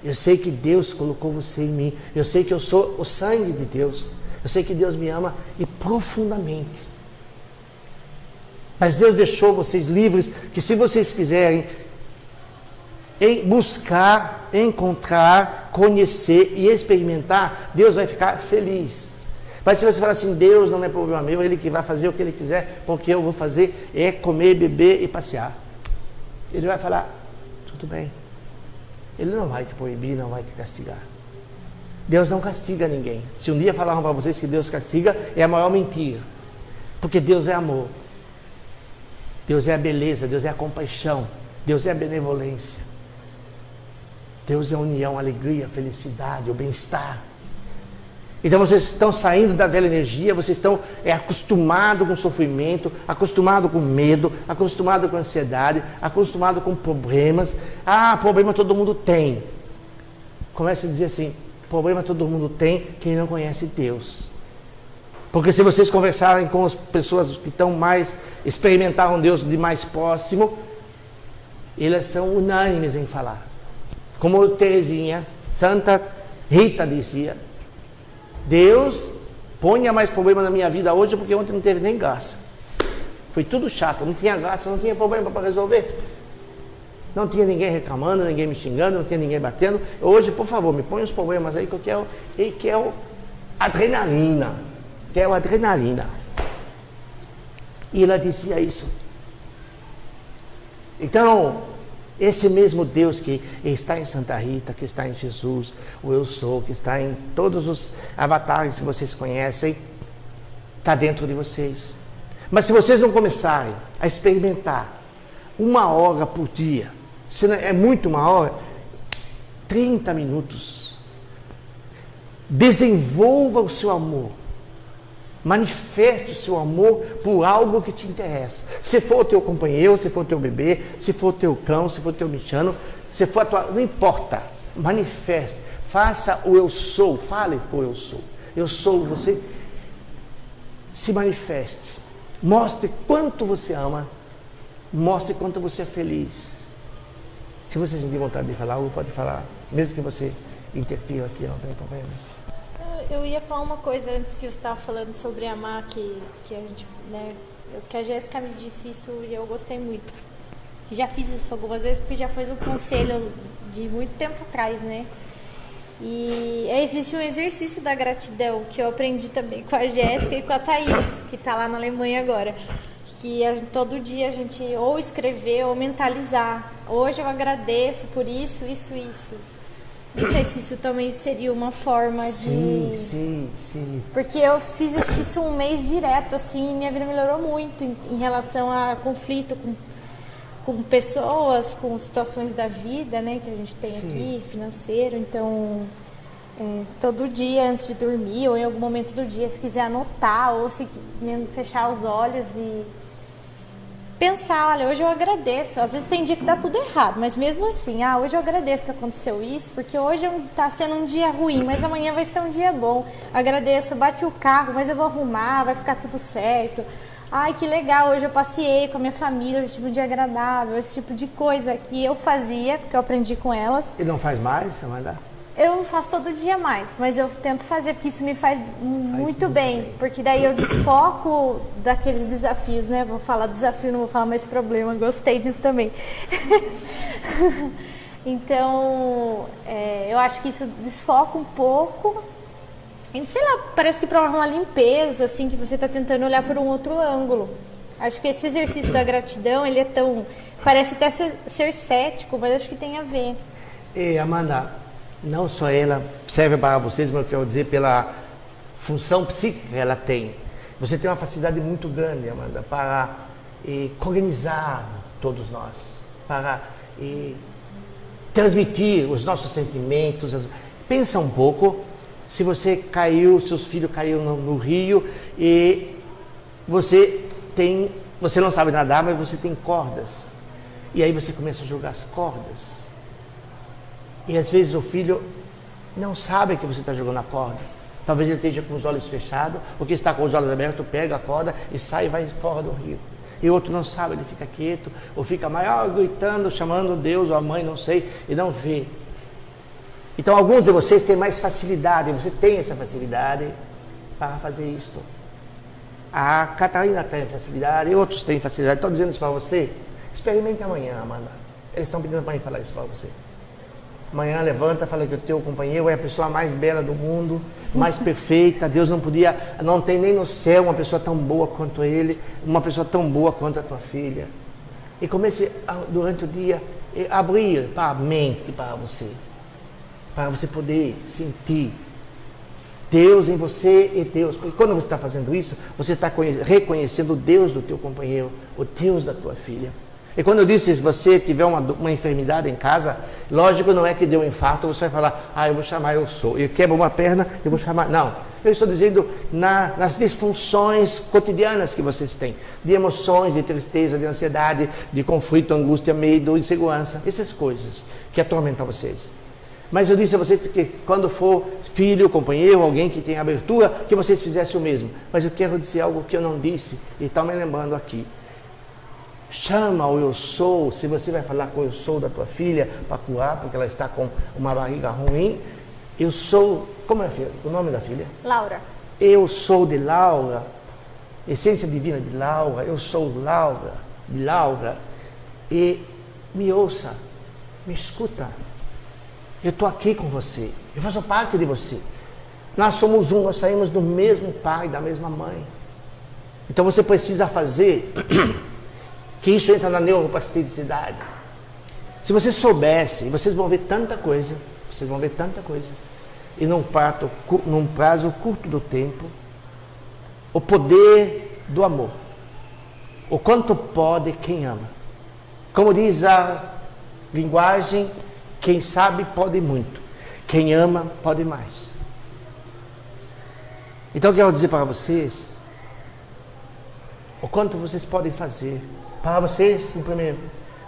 Eu sei que Deus colocou você em mim. Eu sei que eu sou o sangue de Deus. Eu sei que Deus me ama e profundamente. Mas Deus deixou vocês livres, que se vocês quiserem buscar, encontrar, conhecer e experimentar, Deus vai ficar feliz. Mas se você falar assim, Deus não é problema meu, Ele que vai fazer o que Ele quiser, porque eu vou fazer é comer, beber e passear. Ele vai falar, tudo bem. Ele não vai te proibir, não vai te castigar. Deus não castiga ninguém. Se um dia falaram para vocês que Deus castiga, é a maior mentira. Porque Deus é amor. Deus é a beleza, Deus é a compaixão, Deus é a benevolência. Deus é a união, a alegria, a felicidade, o bem-estar. Então vocês estão saindo da velha energia, vocês estão acostumados com sofrimento, acostumados com medo, acostumados com ansiedade, acostumados com problemas. Ah, problema todo mundo tem. Comece a dizer assim, problema todo mundo tem quem não conhece Deus. Porque se vocês conversarem com as pessoas que estão mais, experimentaram Deus de mais próximo, elas são unânimes em falar. Como Teresinha, Santa Rita dizia, Deus, ponha mais problema na minha vida hoje, porque ontem não teve nem graça. Foi tudo chato, não tinha graça, não tinha problema para resolver. Não tinha ninguém reclamando, ninguém me xingando, não tinha ninguém batendo. Hoje, por favor, me põe os problemas aí que eu quero adrenalina. Quero adrenalina. E ela dizia isso. Então, esse mesmo Deus que está em Santa Rita, que está em Jesus, o Eu Sou, que está em todos os avatares que vocês conhecem, está dentro de vocês. Mas se vocês não começarem a experimentar 1 hora por dia, se não é muito 1 hora, 30 minutos, desenvolva o seu amor. Manifeste o seu amor por algo que te interessa. Se for o teu companheiro, se for o teu bebê, se for o teu cão, se for o teu bichano, se for a tua... Não importa. Manifeste. Faça o eu sou. Fale o eu sou. Eu sou você. Se manifeste. Mostre quanto você ama. Mostre quanto você é feliz. Se você sentir vontade de falar algo, pode falar. Mesmo que você interfira aqui, não tem problema. Eu ia falar uma coisa antes que você estava falando sobre amar, que a gente, né, que a Jéssica me disse isso e eu gostei muito. Já fiz isso algumas vezes porque já foi um conselho de muito tempo atrás, né? E existe um exercício da gratidão que eu aprendi também com a Jéssica e com a Thaís, que está lá na Alemanha agora. Que todo dia a gente ou escrever ou mentalizar. Hoje eu agradeço por isso, isso, isso. Não sei se isso também seria uma forma de... Sim. Porque eu fiz acho que isso um mês direto, assim, e minha vida melhorou muito em relação a conflito com pessoas, com situações da vida, né, que a gente tem aqui, financeiro. Então, todo dia antes de dormir, ou em algum momento do dia, se quiser anotar, ou se fechar os olhos e... pensar, olha, hoje eu agradeço. Às vezes tem dia que dá tudo errado, mas mesmo assim, hoje eu agradeço que aconteceu isso, porque hoje está sendo um dia ruim, mas amanhã vai ser um dia bom. Agradeço, bati o carro, mas eu vou arrumar, vai ficar tudo certo. Ai, que legal, hoje eu passeei com a minha família, esse tipo de agradável, esse tipo de coisa que eu fazia, porque eu aprendi com elas. E não faz mais, Amanda? Eu faço todo dia mais, mas eu tento fazer, porque isso me faz muito bem, porque daí eu desfoco daqueles desafios, né? Vou falar desafio, não vou falar mais problema, gostei disso também. Então, eu acho que isso desfoca um pouco, e sei lá, parece que prova uma limpeza, assim, que você está tentando olhar por um outro ângulo. Acho que esse exercício da gratidão, ele é tão... parece até ser cético, mas acho que tem a ver. E Amanda... não só ela serve para vocês, mas eu quero dizer pela função psíquica que ela tem. Você tem uma facilidade muito grande, Amanda, para organizar todos nós, para transmitir os nossos sentimentos. Pensa um pouco, se você caiu, seus filhos caíram no rio e você não sabe nadar, mas você tem cordas E aí você começa a jogar as cordas. E às vezes o filho não sabe que você está jogando a corda. Talvez ele esteja com os olhos fechados, ou que está com os olhos abertos, pega a corda e sai e vai fora do rio. E o outro não sabe, ele fica quieto, ou fica maior gritando, chamando Deus ou a mãe, não sei, e não vê. Então alguns de vocês têm mais facilidade, você tem essa facilidade para fazer isto. A Catarina tem facilidade, e outros têm facilidade. Estou dizendo isso para você. Experimente amanhã, Amanda. Eles estão pedindo para mim falar isso para você. Amanhã levanta, fala que o teu companheiro é a pessoa mais bela do mundo, mais perfeita. Deus não tem nem no céu uma pessoa tão boa quanto ele, uma pessoa tão boa quanto a tua filha. E comece durante o dia a abrir para a mente para você poder sentir Deus em você e Deus. Porque quando você está fazendo isso, você está reconhecendo o Deus do teu companheiro, o Deus da tua filha. E quando eu disse, se você tiver uma enfermidade em casa, lógico, não é que deu um infarto, você vai falar, eu vou chamar eu sou. Eu quebro uma perna, eu vou chamar. Não, eu estou dizendo nas disfunções cotidianas que vocês têm. De emoções, de tristeza, de ansiedade, de conflito, angústia, medo, insegurança. Essas coisas que atormentam vocês. Mas eu disse a vocês que quando for filho, companheiro, alguém que tem abertura, que vocês fizessem o mesmo. Mas eu quero dizer algo que eu não disse e está me lembrando aqui. Chama o eu sou, se você vai falar com o eu sou da tua filha para curar, porque ela está com uma barriga ruim. Eu sou, como é o nome da filha? Laura. Eu sou de Laura, essência divina de Laura, eu sou Laura, de Laura. E me ouça, me escuta. Eu estou aqui com você, eu faço parte de você. Nós somos um, nós saímos do mesmo pai, da mesma mãe. Então você precisa fazer que isso entra na neuroplasticidade. Se vocês soubessem, vocês vão ver tanta coisa, e num prazo curto do tempo, o poder do amor. O quanto pode quem ama. Como diz a linguagem, quem sabe pode muito, quem ama pode mais. Então eu quero dizer para vocês, o quanto vocês podem fazer, para vocês, em primeiro,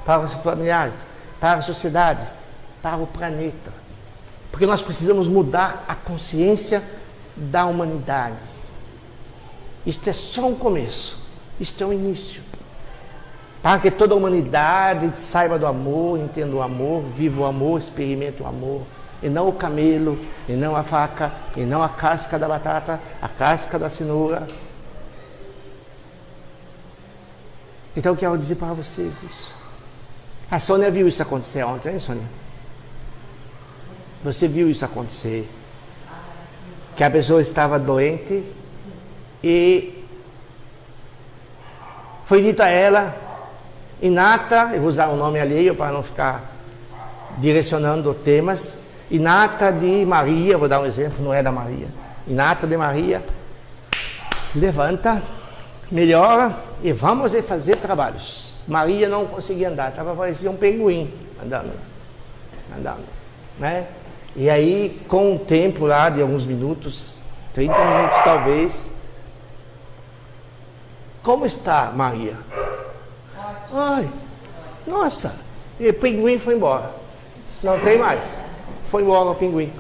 para os familiares, para a sociedade, para o planeta. Porque nós precisamos mudar a consciência da humanidade. Isto é só um começo, isto é o início. Para que toda a humanidade saiba do amor, entenda o amor, viva o amor, experimente o amor. E não o camelo, e não a faca, e não a casca da batata, a casca da cenoura. Então eu quero dizer para vocês isso. A Sônia viu isso acontecer ontem, hein, Sônia? Você viu isso acontecer? Que a pessoa estava doente e foi dito a ela, Inata, eu vou usar um nome alheio para não ficar direcionando temas, Inata de Maria, vou dar um exemplo, não é da Maria. Inata de Maria, levanta, melhora e vamos fazer trabalhos. Maria não conseguia andar, parecia um pinguim andando, né? E aí, com o tempo lá de alguns minutos, 30 minutos talvez, como está Maria? Ai, nossa, e o pinguim foi embora, não tem mais, foi embora o pinguim.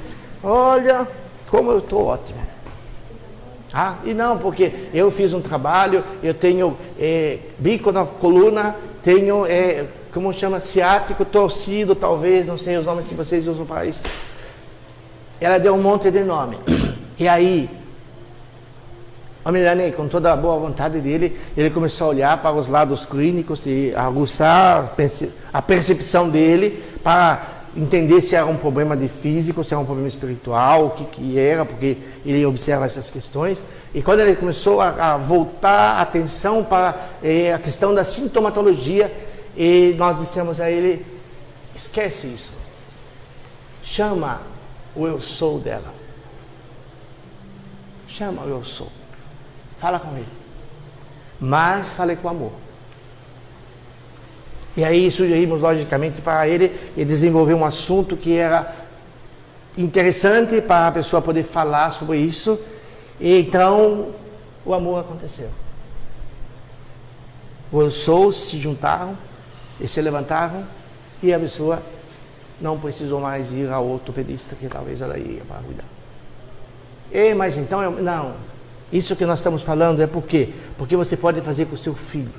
Olha, como eu estou ótimo. E não, porque eu fiz um trabalho, eu tenho bico na coluna, tenho, como chama, ciático, torcido, talvez, não sei os nomes que vocês usam para isso. Ela deu um monte de nome. E aí, o Milanei, com toda a boa vontade dele, ele começou a olhar para os lados clínicos e aguçar a percepção dele para entender se era um problema de físico, se era um problema espiritual, o que era, porque ele observa essas questões. E quando ele começou a voltar a atenção para a questão da sintomatologia, e nós dissemos a ele, esquece isso. Chama o eu sou dela. Chama o eu sou. Fala com ele. Mas fale com amor. E aí sugerimos logicamente para ele desenvolver um assunto que era interessante para a pessoa poder falar sobre isso. E então o amor aconteceu. O eu sou se juntaram Eles se levantavam e a pessoa não precisou mais ir ao ortopedista, que talvez ela ia para cuidar. Mas então, não. Isso que nós estamos falando é por quê? Porque você pode fazer com o seu filho.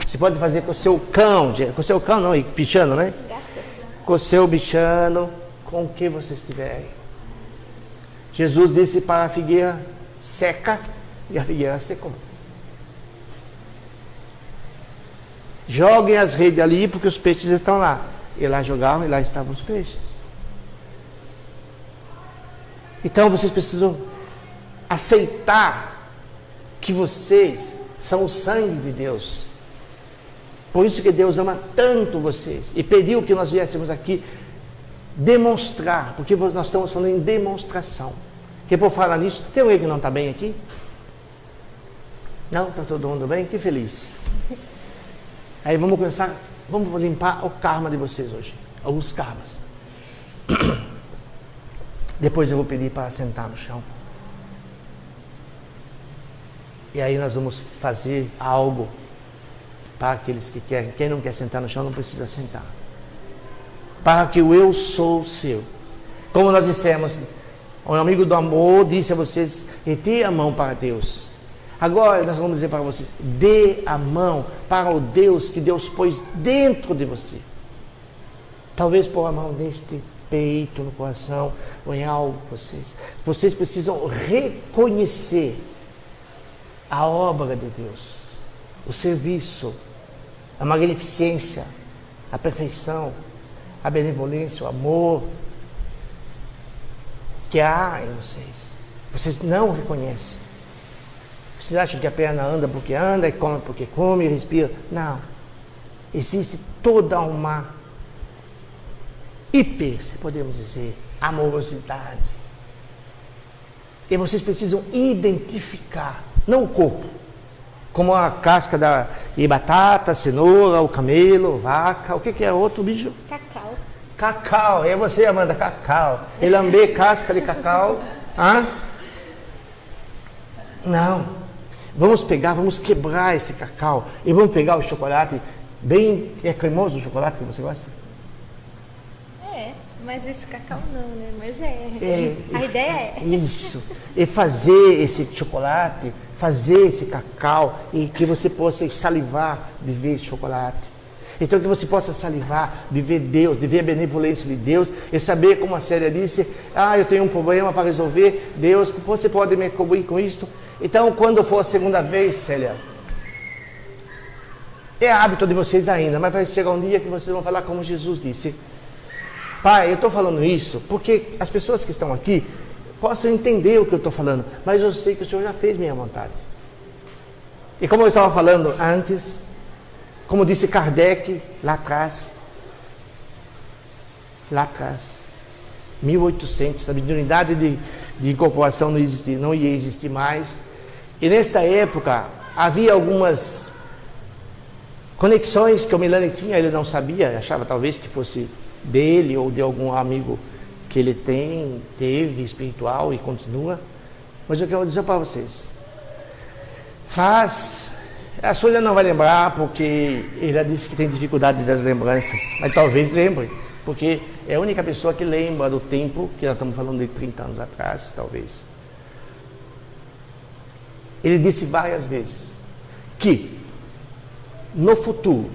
Você pode fazer com o seu cão. Com o seu cão não, bichano, né? Com o seu bichano, com o que você estiver aí. Jesus disse para a figueira seca e a figueira secou. Joguem as redes ali porque os peixes estão lá. E lá jogavam e lá estavam os peixes. Então vocês precisam aceitar que vocês são o sangue de Deus. Por isso que Deus ama tanto vocês. E pediu que nós viéssemos aqui demonstrar, porque nós estamos falando em demonstração. Que por falar nisso, tem alguém que não está bem aqui? Não? Está todo mundo bem? Que feliz. Aí vamos começar, vamos limpar o karma de vocês hoje. Alguns karmas. Depois eu vou pedir para sentar no chão. E aí nós vamos fazer algo para aqueles que querem. Quem não quer sentar no chão não precisa sentar. Para que o eu sou seu. Como nós dissemos, o amigo do amor disse a vocês, retire a mão para Deus. Agora nós vamos dizer para vocês, dê a mão para o Deus que Deus pôs dentro de você. Talvez pôr a mão neste peito, no coração, ou em algo vocês. Vocês precisam reconhecer a obra de Deus, o serviço, a magnificência, a perfeição, a benevolência, o amor que há em vocês. Vocês não reconhecem. Vocês acham que a perna anda porque anda, e come porque come, e respira? Não. Existe toda uma se podemos dizer, amorosidade. E vocês precisam identificar, não o corpo, como a casca de batata, cenoura, o camelo, vaca, o que é outro bicho? Cacau. Cacau, é você, Amanda, cacau. E lamber casca de cacau. Hã? Não. Vamos pegar, vamos quebrar esse cacau e vamos pegar o chocolate bem... É cremoso o chocolate que você gosta? É, mas esse cacau não, né? Mas a ideia é... Isso. E fazer esse chocolate, fazer esse cacau e que você possa salivar de ver esse chocolate. Então que você possa salivar de ver Deus, de ver a benevolência de Deus e saber, como a Célia disse, eu tenho um problema para resolver, Deus, você pode me cobrir com isto? Então, quando for a segunda vez, Célia, é hábito de vocês ainda, mas vai chegar um dia que vocês vão falar como Jesus disse. Pai, eu estou falando isso porque as pessoas que estão aqui possam entender o que eu estou falando, mas eu sei que o Senhor já fez minha vontade. E como eu estava falando antes, como disse Kardec lá atrás, 1800, a mediunidade de incorporação não ia existir mais. E nesta época havia algumas conexões que o Milani tinha, ele não sabia, achava talvez que fosse dele ou de algum amigo que ele teve espiritual e continua. Mas eu quero dizer para vocês, a Sônia não vai lembrar porque ele disse que tem dificuldade das lembranças, mas talvez lembre, porque é a única pessoa que lembra do tempo, que nós estamos falando de 30 anos atrás, talvez. Ele disse várias vezes que no futuro,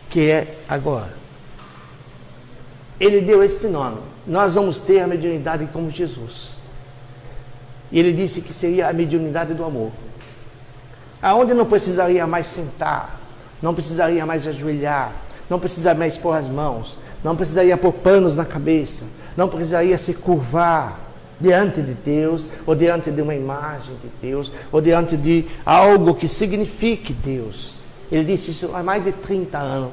que é agora, ele deu este nome, nós vamos ter a mediunidade como Jesus. E ele disse que seria a mediunidade do amor. Aonde não precisaria mais sentar, não precisaria mais ajoelhar, não precisaria mais pôr as mãos, não precisaria pôr panos na cabeça, não precisaria se curvar diante de Deus, ou diante de uma imagem de Deus, ou diante de algo que signifique Deus. Ele disse isso há mais de 30 anos,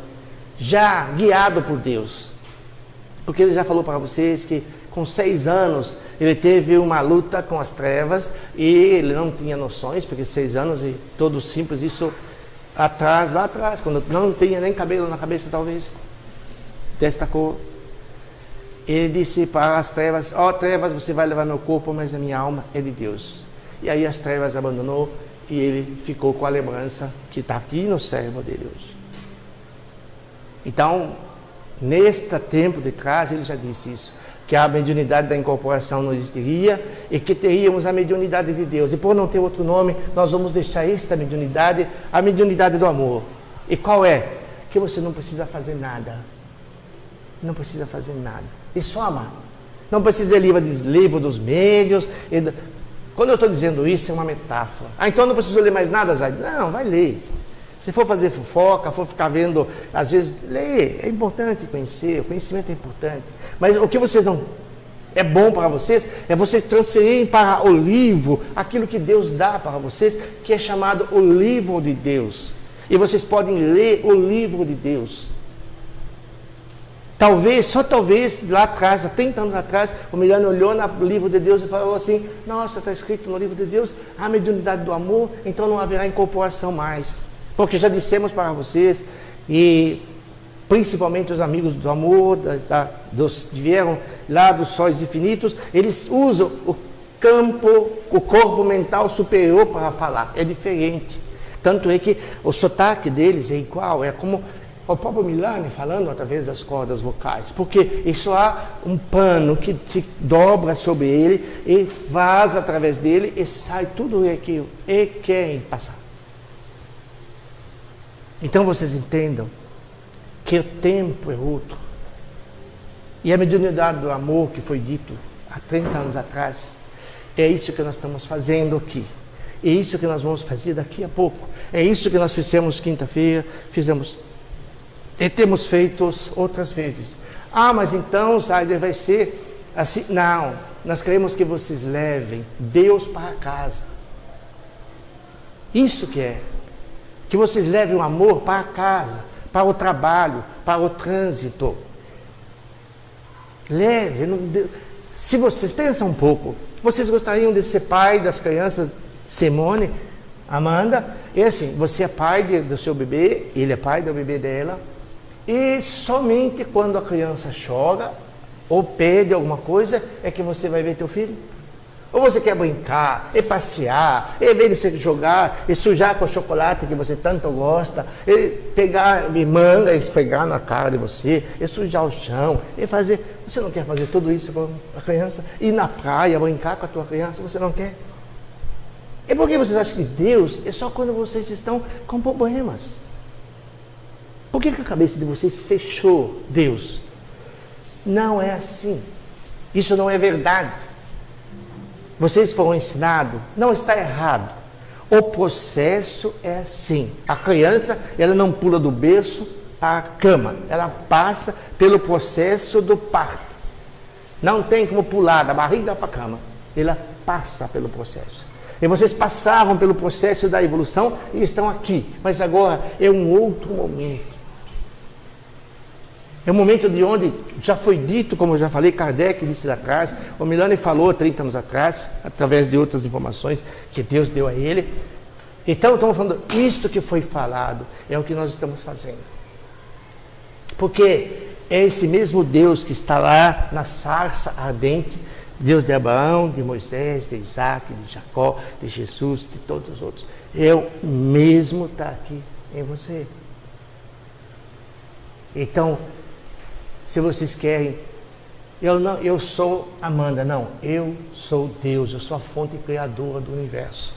já guiado por Deus. Porque ele já falou para vocês que com 6 anos ele teve uma luta com as trevas e ele não tinha noções, porque 6 anos e todo simples, isso lá atrás, quando não tinha nem cabelo na cabeça talvez, desta cor. Ele disse para as trevas, trevas, você vai levar meu corpo, mas a minha alma é de Deus. E aí as trevas abandonou e ele ficou com a lembrança que está aqui no cérebro dele hoje. Então, neste tempo de trás, ele já disse isso, que a mediunidade da incorporação não existiria e que teríamos a mediunidade de Deus. E por não ter outro nome, nós vamos deixar esta mediunidade, a mediunidade do amor. E qual é? Que você não precisa fazer nada. Não precisa fazer nada. E só amar. Não precisa ler livro dos médiuns. Quando eu estou dizendo isso, é uma metáfora. Ah, então eu não preciso ler mais nada, Zaide? Não, vai ler. Se for fazer fofoca, for ficar vendo, às vezes, lê. É importante conhecer, o conhecimento é importante. Mas o que vocês não... é bom para vocês, é vocês transferirem para o livro aquilo que Deus dá para vocês, que é chamado o livro de Deus. E vocês podem ler o livro de Deus. Talvez, só talvez, lá atrás, há 30 anos atrás, o Milano olhou no livro de Deus e falou assim, nossa, está escrito no livro de Deus, a mediunidade do amor, então não haverá incorporação mais. Porque já dissemos para vocês, e principalmente os amigos do amor, dos que vieram lá dos sóis infinitos, eles usam o campo, o corpo mental superior para falar, é diferente. Tanto é que o sotaque deles é igual, é como o próprio Milani falando através das cordas vocais, porque isso há um pano que se dobra sobre ele e vaza através dele e sai tudo aquilo e querem passar. Então vocês entendam que o tempo é outro. E a mediunidade do amor que foi dito há 30 anos atrás, é isso que nós estamos fazendo aqui. É isso que nós vamos fazer daqui a pouco. É isso que nós fizemos quinta-feira, fizemos e temos feito outras vezes. Ah, mas então, Zayder, vai ser assim? Não, nós queremos que vocês levem Deus para casa. Isso que é. Que vocês levem o amor para casa, para o trabalho, para o trânsito. Leve. Se vocês pensam um pouco, vocês gostariam de ser pai das crianças, Simone, Amanda? E assim, você é pai do seu bebê, ele é pai do bebê dela. E somente quando a criança chora ou pede alguma coisa é que você vai ver teu filho. Ou você quer brincar, e passear, e ver ele jogar, e sujar com o chocolate que você tanto gosta, e pegar manga e esfregar na cara de você, e sujar o chão, e fazer... Você não quer fazer tudo isso com a criança? Ir na praia, brincar com a tua criança, você não quer? E por que vocês acham que Deus é só quando vocês estão com problemas? Por que a cabeça de vocês fechou Deus? Não é assim. Isso não é verdade. Vocês foram ensinados, não está errado. O processo é assim. A criança, ela não pula do berço para a cama. Ela passa pelo processo do parto. Não tem como pular da barriga para a cama. Ela passa pelo processo. E vocês passavam pelo processo da evolução e estão aqui. Mas agora é um outro momento. É um momento de onde já foi dito, como eu já falei, Kardec disse lá atrás, o Milani falou 30 anos atrás, através de outras informações que Deus deu a ele. Então, estamos falando, isto que foi falado é o que nós estamos fazendo. Porque é esse mesmo Deus que está lá na sarça ardente, Deus de Abraão, de Moisés, de Isaac, de Jacó, de Jesus, de todos os outros. É o mesmo está aqui em você. Então, se vocês querem, eu sou Amanda, não, eu sou Deus, eu sou a fonte criadora do universo.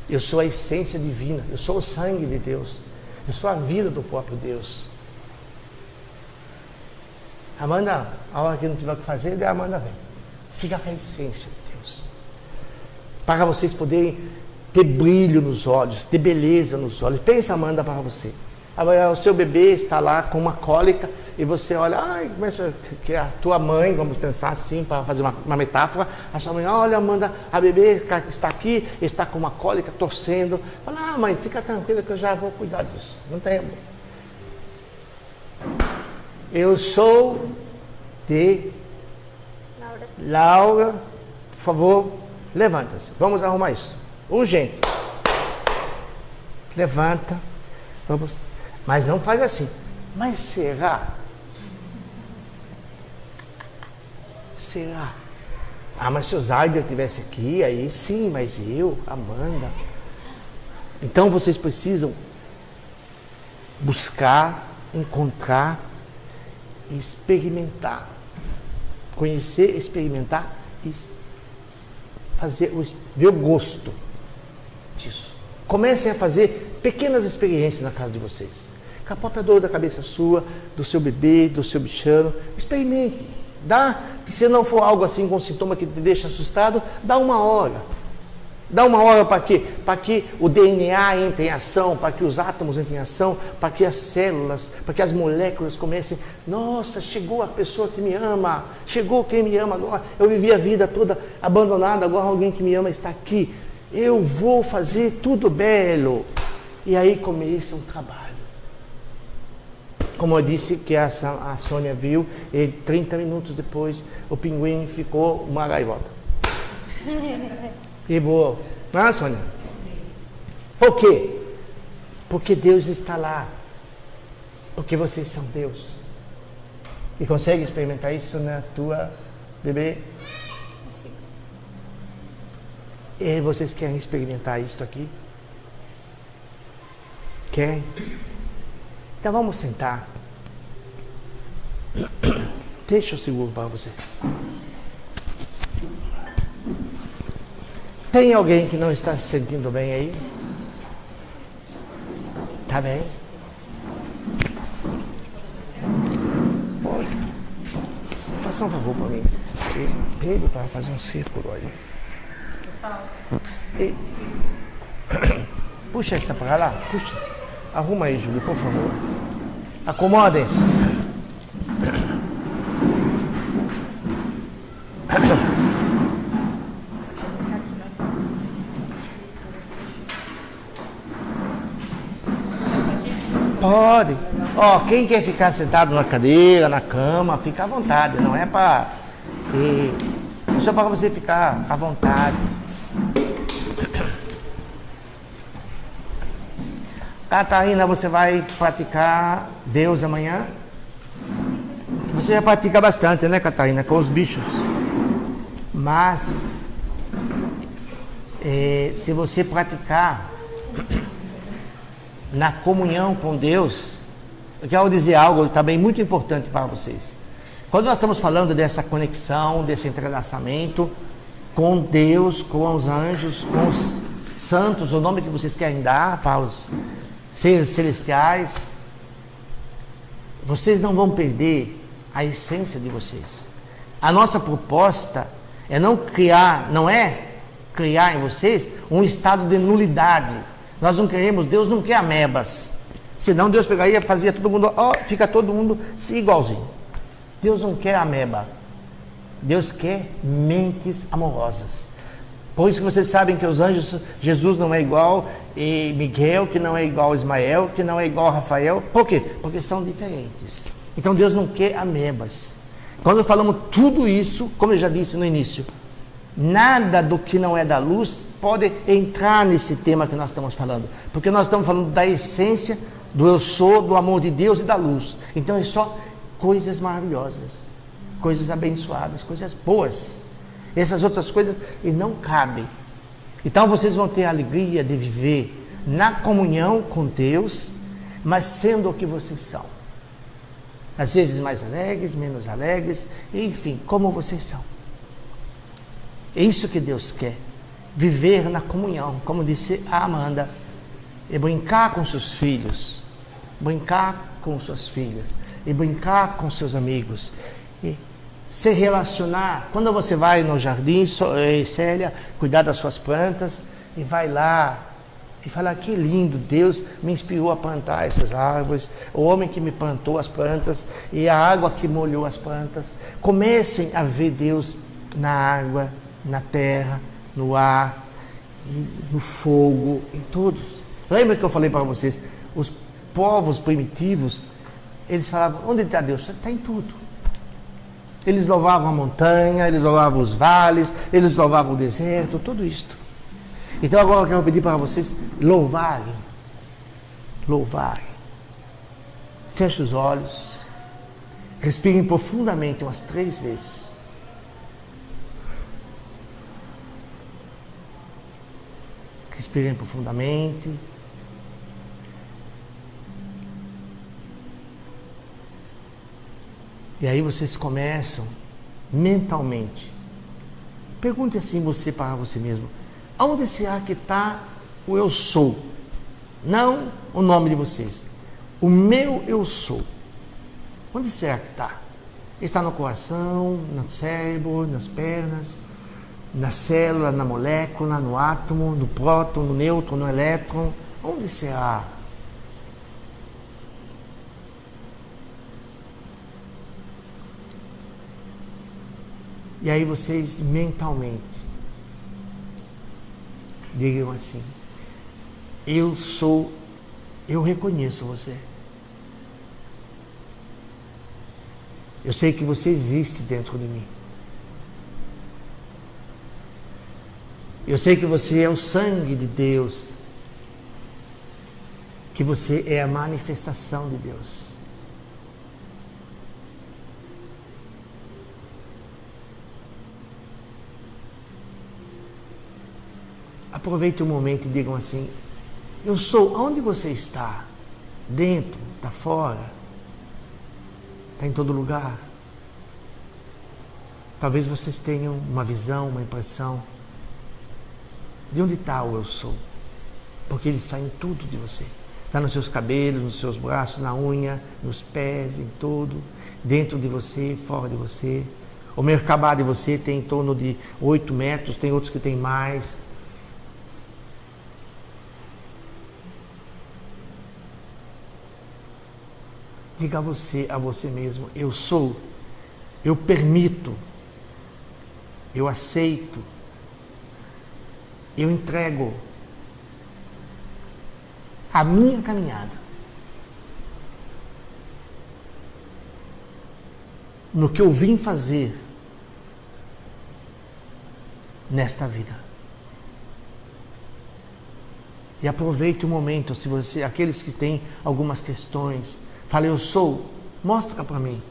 Eu sou a essência divina, eu sou o sangue de Deus, eu sou a vida do próprio Deus. Amanda, a hora que não tiver o que fazer, daí a Amanda vem. Fica com a essência de Deus. Para vocês poderem ter brilho nos olhos, ter beleza nos olhos. Pensa, Amanda, para você. O seu bebê está lá com uma cólica e você olha, começa que a tua mãe, vamos pensar assim, para fazer uma metáfora, a sua mãe, olha, Amanda, a bebê está aqui, está com uma cólica, torcendo. Fala, mãe, fica tranquila que eu já vou cuidar disso. Não tem. Eu sou de Laura, por favor, levanta-se. Vamos arrumar isso. Urgente. Levanta. Vamos. Mas não faz assim. Mas será? Será? Mas se o Zayder estivesse aqui, aí sim, mas eu, Amanda. Então vocês precisam buscar encontrar e experimentar. Conhecer, experimentar e ver o gosto disso. Comecem a fazer pequenas experiências na casa de vocês. Com a própria dor da cabeça sua, do seu bebê, do seu bichano. Experimente. Se não for algo assim com sintoma que te deixa assustado, dá uma hora. Dá uma hora para quê? Para que o DNA entre em ação, para que os átomos entrem em ação, para que as células, para que as moléculas comecem. Nossa, chegou a pessoa que me ama, chegou quem me ama agora. Eu vivi a vida toda abandonada, agora alguém que me ama está aqui. Eu vou fazer tudo belo. E aí começa um trabalho. Como eu disse que a Sônia viu, e 30 minutos depois o pinguim ficou uma gaivota. E voou. Não é, Sônia? Por quê? Porque Deus está lá. Porque vocês são Deus. E consegue experimentar isso na tua bebê? Sim. E vocês querem experimentar isso aqui? Querem? Então vamos sentar. Deixa eu seguro para você. Tem alguém que não está se sentindo bem aí? Tá bem? Pode. Faça um favor para mim. Pede para fazer um círculo aí. E... Puxa essa para lá. Puxa. Arruma aí, Júlio, por favor. Acomodem-se. Pode. Ó, quem quer ficar sentado na cadeira, na cama, fica à vontade. Não é para... É só para você ficar à vontade. Catarina, você vai praticar Deus amanhã? Você já pratica bastante, né, Catarina? Com os bichos. Mas, se você praticar na comunhão com Deus, eu quero dizer algo também muito importante para vocês. Quando nós estamos falando dessa conexão, desse entrelaçamento com Deus, com os anjos, com os santos, o nome que vocês querem dar para os seres celestiais, vocês não vão perder a essência de vocês. A nossa proposta é não é criar em vocês um estado de nulidade. Nós não queremos, Deus não quer amebas. Senão Deus pegaria e fazia todo mundo, fica todo mundo igualzinho. Deus não quer ameba. Deus quer mentes amorosas. Por isso que vocês sabem que os anjos, Jesus não é igual e Miguel, que não é igual a Ismael, que não é igual a Rafael. Por quê? Porque são diferentes. Então Deus não quer amebas. Quando falamos tudo isso, como eu já disse no início, nada do que não é da luz pode entrar nesse tema que nós estamos falando. Porque nós estamos falando da essência do eu sou, do amor de Deus e da luz. Então é só coisas maravilhosas, coisas abençoadas, coisas boas. Essas outras coisas e não cabem. Então vocês vão ter a alegria de viver na comunhão com Deus, mas sendo o que vocês são. Às vezes mais alegres, menos alegres, enfim, como vocês são. É isso que Deus quer. Viver na comunhão, como disse a Amanda, e brincar com seus filhos, brincar com suas filhas, e brincar com seus amigos, e se relacionar. Quando você vai no jardim, Célia, cuidar das suas plantas, e vai lá e fala, que lindo, Deus me inspirou a plantar essas árvores, o homem que me plantou as plantas, e a água que molhou as plantas. Comecem a ver Deus na água, na terra, no ar, no fogo, em todos. Lembra que eu falei para vocês, os povos primitivos, eles falavam, onde está Deus? Está em tudo. Eles louvavam a montanha, eles louvavam os vales, eles louvavam o deserto, tudo isto. Então agora eu quero pedir para vocês louvarem. Louvarem. Feche os olhos. Respirem profundamente umas 3 vezes. Respirem profundamente. E aí vocês começam mentalmente. Pergunte assim você para você mesmo. Aonde será que está o eu sou? Não o nome de vocês. O meu eu sou. Onde será que está? Está no coração, no cérebro, nas pernas, na célula, na molécula, no átomo, no próton, no nêutron, no elétron. Onde será? E aí vocês mentalmente digam assim: eu sou, eu reconheço você. Eu sei que você existe dentro de mim. Eu sei que você é o sangue de Deus. Que você é a manifestação de Deus. Aproveite o momento e digam assim: eu sou, onde você está? Dentro, está fora? Está em todo lugar? Talvez vocês tenham uma visão, uma impressão de onde está o eu sou. Porque ele está em tudo de você. Está nos seus cabelos, nos seus braços, na unha, nos pés, em tudo. Dentro de você, fora de você. O Merkabah de você tem em torno de 8 metros, tem outros que tem mais. Diga a você mesmo: eu sou, eu permito, eu aceito, eu entrego a minha caminhada no que eu vim fazer nesta vida. E aproveite o momento, se você, aqueles que têm algumas questões, fale: eu sou, mostra para mim.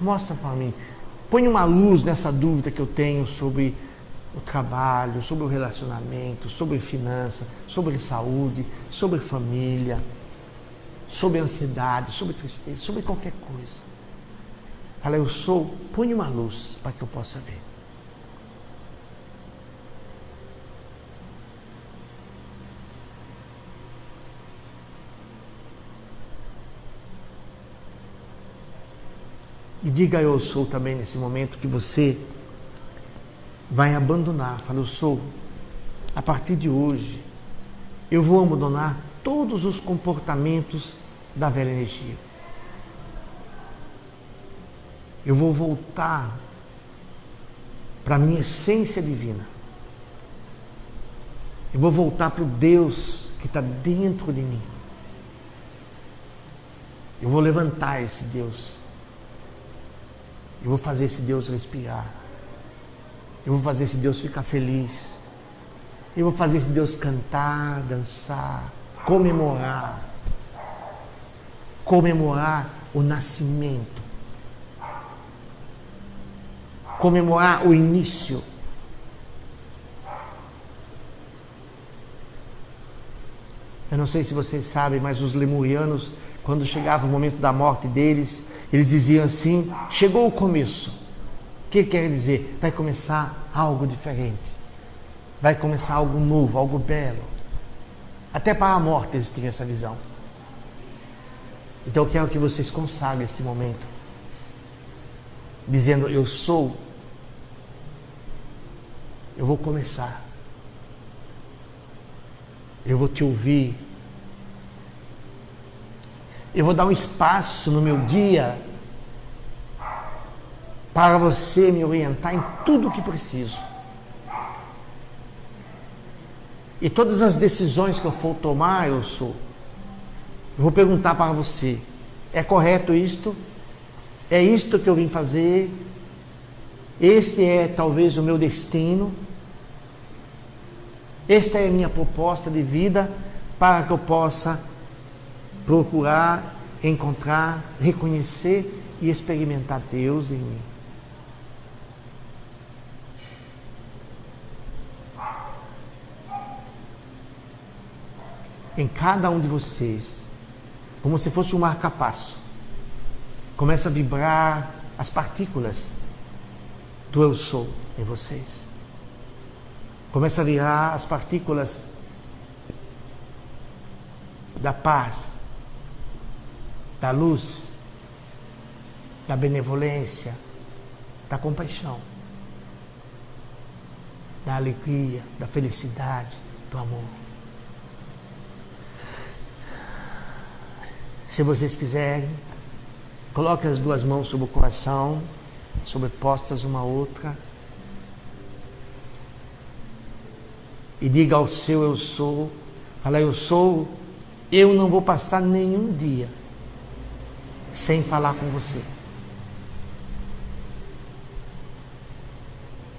Mostra para mim. Põe uma luz nessa dúvida que eu tenho sobre o trabalho, sobre o relacionamento, sobre finança, sobre saúde, sobre família, sobre ansiedade, sobre tristeza, sobre qualquer coisa. Fala: eu sou, põe uma luz para que eu possa ver. E diga eu sou também nesse momento que você vai abandonar. Fala: eu sou, a partir de hoje, eu vou abandonar todos os comportamentos da velha energia. Eu vou voltar para a minha essência divina. Eu vou voltar para o Deus que está dentro de mim. Eu vou levantar esse Deus. Eu vou fazer esse Deus respirar. Eu vou fazer esse Deus ficar feliz. Eu vou fazer esse Deus cantar, dançar, comemorar. Comemorar o nascimento. Comemorar o início. Eu não sei se vocês sabem, mas os lemurianos, quando chegava o momento da morte deles, eles diziam assim: chegou o começo. O que quer dizer? Vai começar algo diferente. Vai começar algo novo, algo belo. Até para a morte eles tinham essa visão. Então eu quero que vocês consagrem este momento, dizendo: eu sou. Eu vou começar. Eu vou te ouvir. Eu vou dar um espaço no meu dia para você me orientar em tudo o que preciso. E todas as decisões que eu for tomar, eu sou. Eu vou perguntar para você: é correto isto? É isto que eu vim fazer? Este é talvez o meu destino? Esta é a minha proposta de vida para que eu possa procurar, encontrar, reconhecer e experimentar Deus em mim. Em cada um de vocês, como se fosse um marca-passo, Começa a vibrar as partículas do eu sou em vocês. Começa a virar as partículas da paz, da luz, da benevolência, da compaixão, da alegria, da felicidade, do amor. Se vocês quiserem, coloque as duas mãos sobre o coração, sobrepostas uma à outra, e diga ao seu eu sou, fala, eu sou, eu não vou passar nenhum dia sem falar com você.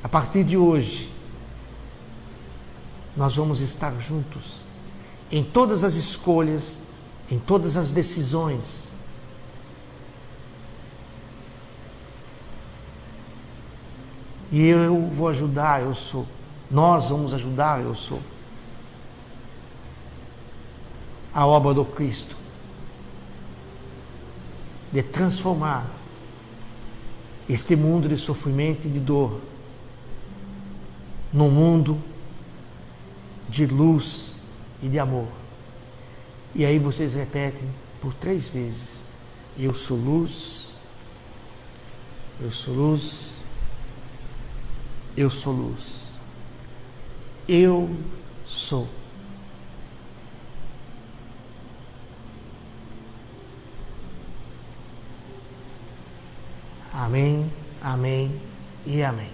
A partir de hoje, nós vamos estar juntos em todas as escolhas, em todas as decisões. E eu vou ajudar, eu sou. Nós vamos ajudar, eu sou. A obra do Cristo de transformar este mundo de sofrimento e de dor num mundo de luz e de amor. E aí vocês repetem por 3 vezes: eu sou luz, eu sou luz, eu sou luz, eu sou. Amém, amém e amém.